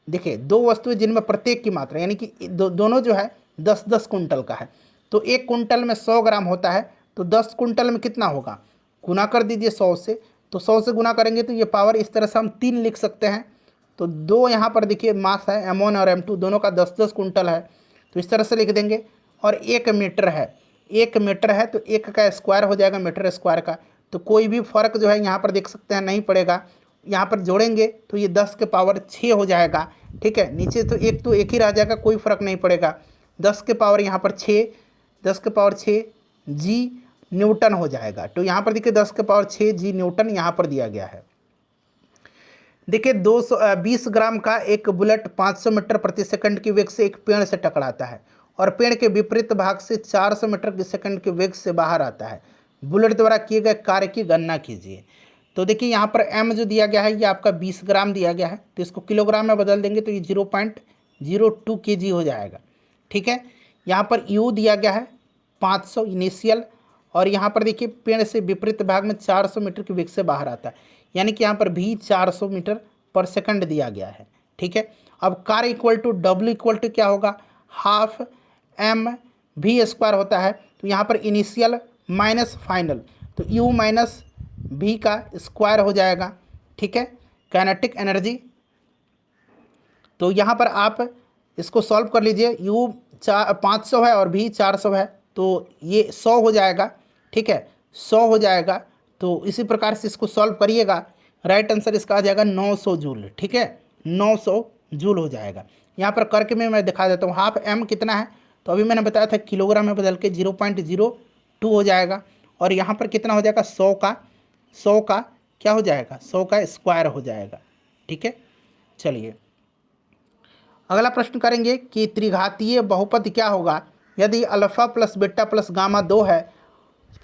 देखिए दो वस्तुएं जिनमें प्रत्येक की मात्रा यानी कि दोनों जो है 10-10 कुंटल का है, तो 1 कुंटल में 100 ग्राम होता है, तो 10 कुंटल में कितना होगा, गुना कर दीजिए 100 से। तो 100 से गुना करेंगे तो ये पावर इस तरह से हम 3 लिख सकते हैं। तो दो यहाँ पर देखिए मास है m1 और m2 दोनों का 10-10 कुंटल है, तो इस तरह से लिख देंगे। और 1 मीटर है, 1 मीटर है तो 1 का स्क्वायर हो जाएगा मीटर स्क्वायर का, तो कोई भी फर्क जो है यहाँ पर देख सकते हैं नहीं पड़ेगा। यहाँ पर जोड़ेंगे तो ये 10 के पावर 6 हो जाएगा। ठीक है, नीचे तो एक ही रह जाएगा, कोई फर्क नहीं पड़ेगा। 10 के पावर यहाँ पर 6, 10 के पावर 6 जी न्यूटन हो जाएगा। तो यहाँ पर देखिए 10 के पावर 6 जी न्यूटन यहाँ पर दिया गया है। देखिए 220 ग्राम का एक बुलेट 500 मीटर प्रति सेकंड की वेग से एक पेड़ से टकराता है और पेड़ के विपरीत भाग से 400 मीटर प्रति सेकंड के वेग से बाहर आता है। बुलेट द्वारा किए गए कार्य की गणना कीजिए। तो देखिए यहाँ पर m जो दिया गया है ये आपका 20 ग्राम दिया गया है, तो इसको किलोग्राम में बदल देंगे तो ये 0.02 kg हो जाएगा। ठीक है, यहाँ पर u दिया गया है 500 इनिशियल, और यहाँ पर देखिए पेड़ से विपरीत भाग में 400 मीटर के वेग से बाहर आता है, यानी कि यहाँ पर भी 400 मीटर पर सेकंड दिया गया है। ठीक है, अब कार्य equal to W equal to क्या होगा, हाफ m v स्क्वायर होता है। तो यहाँ पर इनिशियल माइनस फाइनल, तो u माइनस v का स्क्वायर हो जाएगा। ठीक है, काइनेटिक एनर्जी। तो यहाँ पर आप इसको सॉल्व कर लीजिए, u 500 है और v 400 है, तो ये 100 हो जाएगा। ठीक है, 100 हो जाएगा। तो इसी प्रकार से इसको सॉल्व करिएगा, राइट आंसर इसका आ जाएगा 900 जूल। ठीक है, 900 जूल हो जाएगा। यहाँ पर करके मैं दिखा देता हूँ। हाफ m कितना है, तो अभी मैंने बताया था किलोग्राम में बदल के 0.02 हो जाएगा, और यहाँ पर कितना हो जाएगा 100 का क्या हो जाएगा, 100 का स्क्वायर हो जाएगा। ठीक है, चलिए अगला प्रश्न करेंगे कि त्रिघातीय बहुपद क्या होगा यदि alpha plus beta plus gamma 2 है।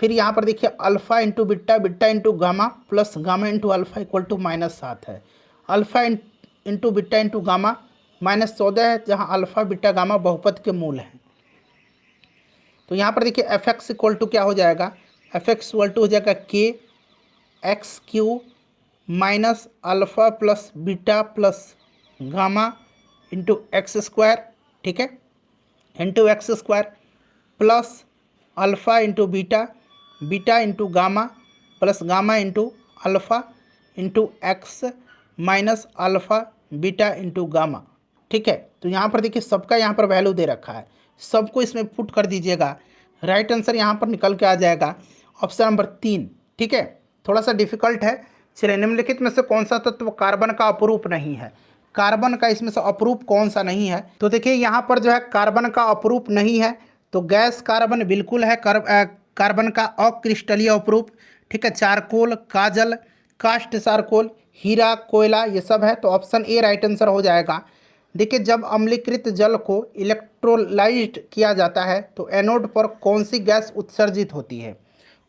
फिर यहाँ पर देखिए alpha into beta, beta into gamma plus gamma into alpha equal to -7 है। Alpha into beta into gamma -14 है, जहाँ अल्फा बीटा गामा बहुपद के मूल हैं। तो यहाँ पर देखिए एफ एक्स इक्वल टू क्या हो जाएगा, एफ एक्स इक्वल टू हो जाएगा के x Q minus alpha plus beta plus gamma into x square. ठीक है, into x square plus alpha into beta, beta into gamma plus gamma into alpha into x minus alpha beta into gamma. ठीक है, तो यहाँ पर देखिए सबका यहाँ पर वैल्यू दे रखा है, सबको इसमें पुट कर दीजिएगा। राइट आंसर यहाँ पर निकल के आ जाएगा ऑप्शन नंबर 3। ठीक है, थोड़ा सा डिफिकल्ट है। चलिए निम्नलिखित में से कौन सा तत्व कार्बन का अपरूप नहीं है, कार्बन का इसमें से अपरूप कौन सा नहीं है। तो देखिए यहाँ पर जो है कार्बन का अपरूप नहीं है, तो गैस कार्बन बिल्कुल है, कार्बन का अक्रिस्टलीय अपरूप। ठीक है, चारकोल, काजल, कास्ट चारकोल, हीरा, कोयला, ये सब है, तो ऑप्शन ए राइट आंसर हो जाएगा। देखिए जब अम्लीकृत जल को इलेक्ट्रोलाइज्ड किया जाता है तो एनोड पर कौन सी गैस उत्सर्जित होती है।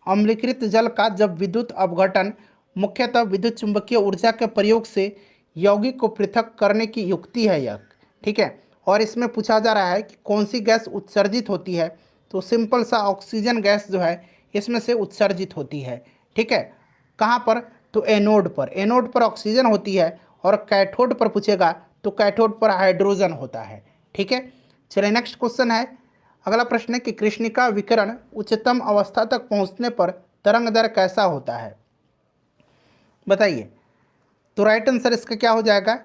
अम्लीकृत जल का जब विद्युत अपघटन मुख्यतः विद्युत चुंबकीय ऊर्जा के प्रयोग से यौगिक को पृथक करने की युक्ति है यह। ठीक है, और इसमें पूछा जा रहा है कि कौन सी गैस उत्सर्जित होती है, तो सिंपल सा ऑक्सीजन गैस जो है इसमें से उत्सर्जित होती है। ठीक है, कहाँ पर, तो एनोड पर, एनोड पर ऑक्सीजन होती है, और कैथोड पर पूछेगा तो कैथोड पर हाइड्रोजन होता है। ठीक है, चलिए नेक्स्ट क्वेश्चन है, अगला प्रश्न है कि कृष्णिका विकिरण उच्चतम अवस्था तक पहुँचने पर तरंग दर कैसा होता है, बताइए। तो राइट आंसर इसका क्या हो जाएगा,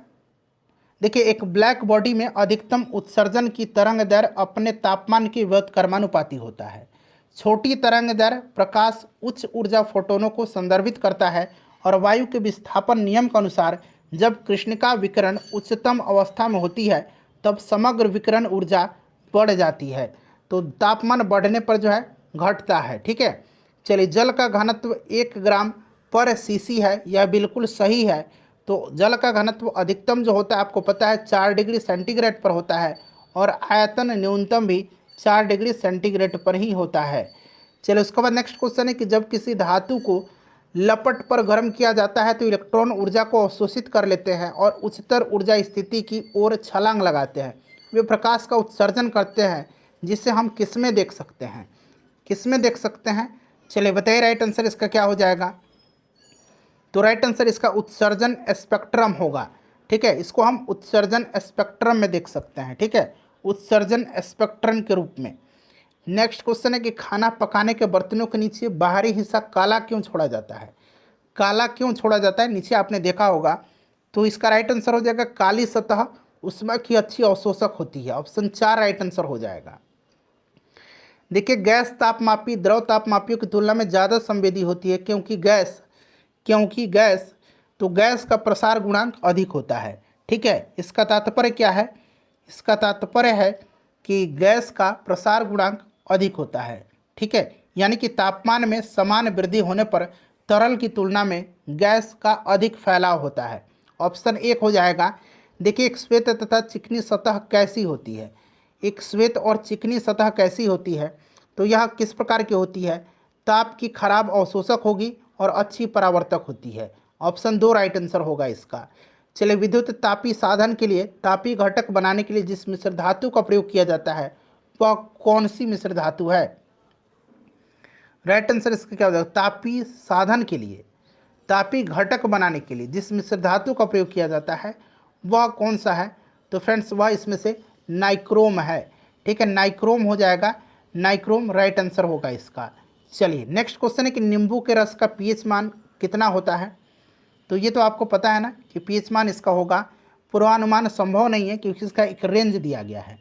देखिए एक ब्लैक बॉडी में अधिकतम उत्सर्जन की तरंग दर अपने तापमान के व्युत्क्रमानुपाती होता है। छोटी तरंग दर प्रकाश उच्च ऊर्जा फोटोनों को संदर्भित करता है, और वायु के विस्थापन नियम के अनुसार जब कृष्णिका विकिरण उच्चतम अवस्था में होती है तब समग्र विकिरण ऊर्जा बढ़ जाती है, तो तापमान बढ़ने पर जो है घटता है। ठीक है, चलिए जल का घनत्व 1 ग्राम पर सीसी है, यह बिल्कुल सही है। तो जल का घनत्व अधिकतम जो होता है आपको पता है 4 डिग्री सेंटीग्रेड पर होता है, और आयतन न्यूनतम भी 4 डिग्री सेंटीग्रेड पर ही होता है। चलिए उसके बाद नेक्स्ट क्वेश्चन है कि जब किसी धातु को लपट पर गर्म किया जाता है तो इलेक्ट्रॉन ऊर्जा को अवशोषित कर लेते हैं और उच्चतर ऊर्जा स्थिति की ओर छलांग लगाते हैं। वे प्रकाश का उत्सर्जन करते हैं, जिसे हम किस में देख सकते हैं, किस में देख सकते हैं? चलिए बताइए राइट आंसर इसका क्या हो जाएगा। तो राइट आंसर इसका उत्सर्जन स्पेक्ट्रम होगा। ठीक है, इसको हम उत्सर्जन स्पेक्ट्रम में देख सकते हैं। ठीक है, उत्सर्जन स्पेक्ट्रम के रूप में। नेक्स्ट क्वेश्चन है कि खाना पकाने के बर्तनों के नीचे बाहरी हिस्सा काला क्यों छोड़ा जाता है? काला क्यों छोड़ा जाता है, नीचे आपने देखा होगा। तो इसका राइट आंसर हो जाएगा काली सतह ऊष्मा की अच्छी अवशोषक होती है। ऑप्शन 4 राइट आंसर हो जाएगा। देखिए गैस तापमापी द्रव तापमापियों की तुलना में ज़्यादा संवेदी होती है, क्योंकि गैस तो गैस का प्रसार गुणांक अधिक होता है। ठीक है, इसका तात्पर्य क्या है? इसका तात्पर्य है कि गैस का प्रसार गुणांक अधिक होता है। ठीक है, यानी कि तापमान में समान वृद्धि होने पर तरल की तुलना में गैस का अधिक फैलाव होता है। ऑप्शन 1 हो जाएगा। देखिए एक श्वेत तथा चिकनी सतह कैसी होती है? एक श्वेत और चिकनी सतह कैसी होती है? तो यह किस प्रकार की होती है? ताप की खराब अवशोषक होगी और अच्छी परावर्तक होती है। ऑप्शन 2 राइट आंसर होगा इसका। चलिए विद्युत तापी साधन के लिए तापी घटक बनाने के लिए जिस मिश्र धातु का प्रयोग किया जाता है वह कौन सी मिश्र धातु है? राइट आंसर इसका क्या हो जाएगा? तापी साधन के लिए, तापी घटक बनाने के लिए जिस मिश्र धातु का प्रयोग किया जाता है वह कौन सा है? तो फ्रेंड्स वह इसमें से नाइक्रोम है। ठीक है, नाइक्रोम हो जाएगा, नाइक्रोम राइट आंसर होगा इसका। चलिए नेक्स्ट क्वेश्चन है कि नींबू के रस का पीएच मान कितना होता है? तो ये तो आपको पता है ना कि पीएच मान इसका होगा। पूर्वानुमान संभव नहीं है क्योंकि इसका एक रेंज दिया गया है।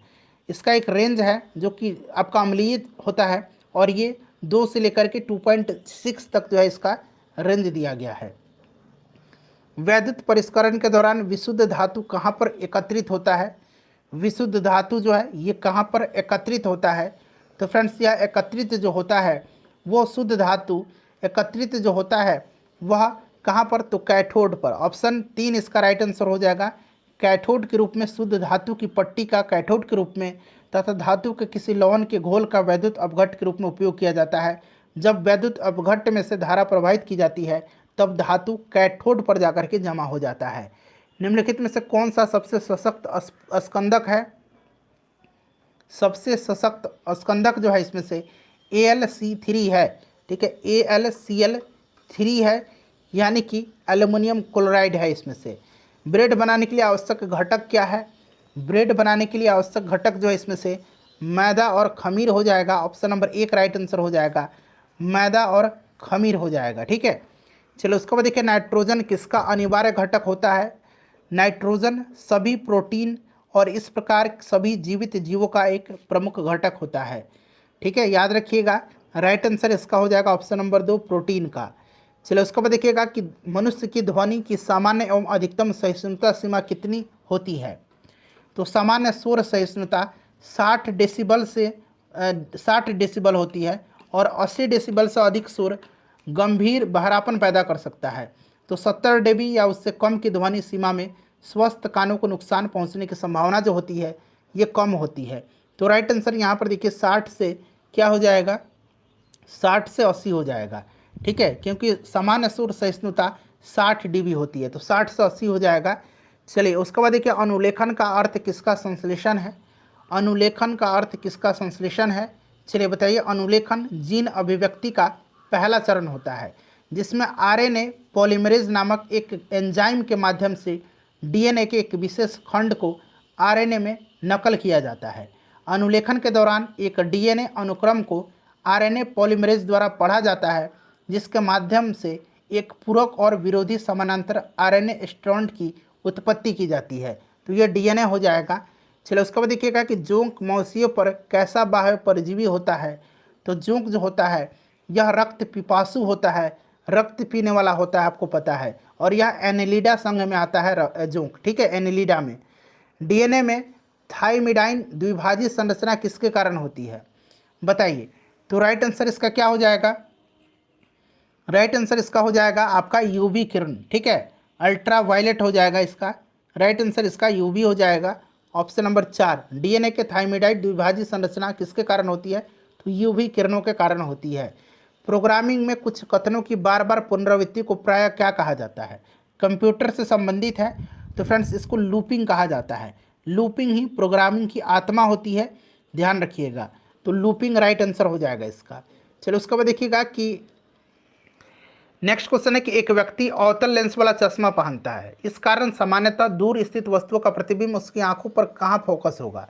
इसका एक रेंज है जो कि आपका अम्लीय होता है और ये 2 से लेकर के 2.6 तक जो है इसका रेंज दिया गया है। वैद्युत परिष्करण के दौरान विशुद्ध धातु कहाँ पर एकत्रित होता है? विशुद्ध धातु जो है ये कहाँ पर एकत्रित होता है? तो फ्रेंड्स यह एकत्रित जो होता है वो शुद्ध धातु एकत्रित जो होता है वह कहाँ पर? तो कैथोड पर। ऑप्शन 3 इसका राइट आंसर हो जाएगा। कैथोड के रूप में शुद्ध धातु की पट्टी का कैथोड के रूप में तथा धातु के किसी लवण के घोल का वैद्युत अपघट्ट के रूप में उपयोग किया जाता है। जब वैद्युत अपघट्ट में से धारा प्रवाहित की जाती है तब धातु कैथोड पर जाकर के जमा हो जाता है। निम्नलिखित में से कौन सा सबसे सशक्त स्कंदक है? सबसे सशक्त स्कंदक जो है इसमें से AlC3 है। ठीक है, AlCl3 है, यानी कि एल्युमिनियम क्लोराइड है इसमें से। ब्रेड बनाने के लिए आवश्यक घटक क्या है? ब्रेड बनाने के लिए आवश्यक घटक जो है इसमें से मैदा और खमीर हो जाएगा। ऑप्शन नंबर 1 राइट आंसर हो जाएगा, मैदा और खमीर हो जाएगा। ठीक है, चलो उसके बाद देखिए नाइट्रोजन किसका अनिवार्य घटक होता है? नाइट्रोजन सभी प्रोटीन और इस प्रकार सभी जीवित जीवों का एक प्रमुख घटक होता है। ठीक है, याद रखिएगा राइट आंसर इसका हो जाएगा ऑप्शन नंबर 2 प्रोटीन का। चलो उसके बाद देखिएगा कि मनुष्य की ध्वनि की सामान्य एवं अधिकतम सहिष्णुता सीमा कितनी होती है? तो सामान्य शोर सहिष्णुता 60 डेसिबल होती है और 80 डेसिबल से अधिक शोर गंभीर बहरापन पैदा कर सकता है। तो 70 डेबी या उससे कम की ध्वनि सीमा में स्वस्थ कानों को नुकसान पहुंचने की संभावना जो होती है ये कम होती है। तो राइट आंसर यहाँ पर देखिए 60 से क्या हो जाएगा? 60 से 80 हो जाएगा। ठीक है, क्योंकि सामान्य शोर सहिष्णुता 60 डीबी होती है, तो 60 से 80 हो जाएगा। चलिए उसके बाद देखिए अनुलेखन का अर्थ किसका संश्लेषण है? अनुलेखन का अर्थ किसका संश्लेषण है? चलिए बताइए। अनुलेखन जीन अभिव्यक्ति का पहला चरण होता है जिसमें आरएनए पॉलीमरेज नामक एक एंजाइम के माध्यम से डीएनए के एक विशेष खंड को आरएनए में नकल किया जाता है। अनुलेखन के दौरान एक डीएनए अनुक्रम को आरएनए पॉलीमरेज द्वारा पढ़ा जाता है जिसके माध्यम से एक पूरक और विरोधी समानांतर आरएनए स्ट्रैंड की उत्पत्ति की जाती है। तो यह डीएनए हो जाएगा। चलो उसके बाद देखिएगा कि जोंक मौसियों पर कैसा बाह्य परजीवी होता है? तो जोंक जो होता है यह रक्त पिपासु होता है, रक्त पीने वाला होता है, आपको पता है, और यह एनेलिडा संघ में आता है जोंक। ठीक है, एनेलिडा में। डीएनए में थाइमिडाइन द्विभाजित संरचना किसके कारण होती है? बताइए। तो राइट आंसर इसका क्या हो जाएगा? राइट आंसर इसका हो जाएगा आपका यूवी किरण। ठीक है, अल्ट्रा वायलेट हो जाएगा इसका। राइट आंसर इसका यूवी हो जाएगा। ऑप्शन नंबर 4 डीएनए के थाइमिडाइड द्विभाजित संरचना किसके कारण होती है? तो यूवी किरणों के कारण होती है। प्रोग्रामिंग में कुछ कथनों की बार बार पुनरावृत्ति को प्रायः क्या कहा जाता है? कंप्यूटर से संबंधित है तो फ्रेंड्स इसको लूपिंग कहा जाता है। लूपिंग ही प्रोग्रामिंग की आत्मा होती है। ध्यान रखिएगा। तो लूपिंग राइट आंसर हो जाएगा इसका। चलो उसके बाद देखिएगा कि नेक्स्ट क्वेश्चन है कि एक व्यक्ति अवतल लेंस वाला चश्मा पहनता है, इस कारण सामान्यतः दूर स्थित वस्तुओं का प्रतिबिंब उसकी आंखों पर कहाँ फोकस होगा।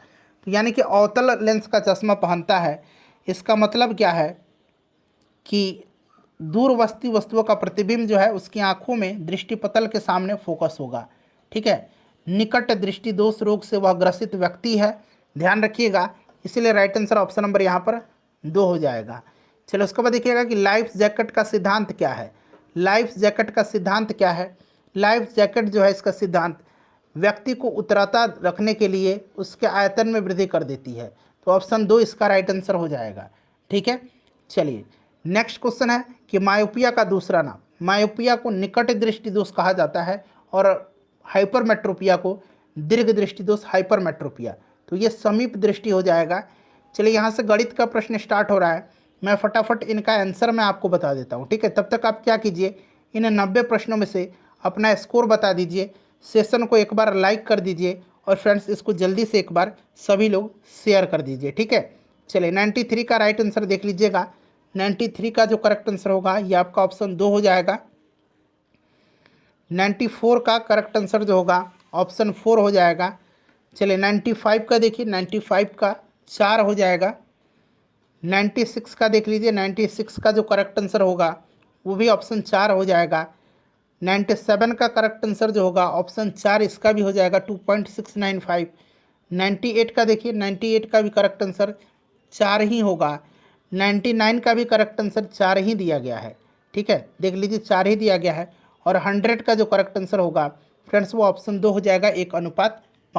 तो यानी कि अवतल लेंस का चश्मा पहनता है, इसका मतलब क्या है कि दूरवर्ती वस्तुओं का प्रतिबिंब जो है उसकी आंखों में दृष्टिपटल के सामने फोकस होगा। ठीक है, निकट दृष्टि दोष रोग से वह ग्रसित व्यक्ति है, ध्यान रखिएगा। इसीलिए राइट आंसर ऑप्शन नंबर यहाँ पर 2 हो जाएगा। चलो उसके बाद देखिएगा कि लाइफ जैकेट का सिद्धांत क्या है। लाइफ जैकेट का सिद्धांत क्या है। लाइफ जैकेट जो है इसका सिद्धांत व्यक्ति को उतराता रखने के लिए उसके आयतन में वृद्धि कर देती है। तो ऑप्शन 2 इसका राइट आंसर हो जाएगा। ठीक है, चलिए नेक्स्ट क्वेश्चन है कि मायोपिया का दूसरा नाम। मायोपिया को निकट दृष्टि दोष कहा जाता है और हाइपरमेट्रोपिया को दीर्घ दृष्टि दोष हाइपरमेट्रोपिया। तो ये समीप दृष्टि हो जाएगा। चलिए यहाँ से गणित का प्रश्न स्टार्ट हो रहा है, मैं फटाफट इनका आंसर मैं आपको बता देता हूँ। ठीक है, तब तक आप क्या कीजिए, इन 90 प्रश्नों में से अपना स्कोर बता दीजिए, सेशन को एक बार लाइक कर दीजिए और फ्रेंड्स इसको जल्दी से एक बार सभी लोग शेयर कर दीजिए। ठीक है, चलिए 93 का राइट आंसर देख लीजिएगा। 93 का जो करेक्ट आंसर होगा ये आपका ऑप्शन 2 हो जाएगा। 94 का करेक्ट आंसर जो होगा ऑप्शन 4 हो जाएगा। चलिए 95 का देखिए, 95 का 4 हो जाएगा। 96 का देख लीजिए, 96 का जो करेक्ट आंसर होगा वो भी ऑप्शन 4 हो जाएगा। 97 का करेक्ट आंसर जो होगा ऑप्शन 4 इसका भी हो जाएगा 2.695। 98 का देखिए, 98 का भी करेक्ट आंसर 4 ही होगा। 99 का भी करेक्ट आंसर 4 ही दिया गया है। ठीक है, देख लीजिए 4 ही दिया गया है। और 100 का जो करेक्ट आंसर होगा फ्रेंड्स वो ऑप्शन 2 हो जाएगा 1:4।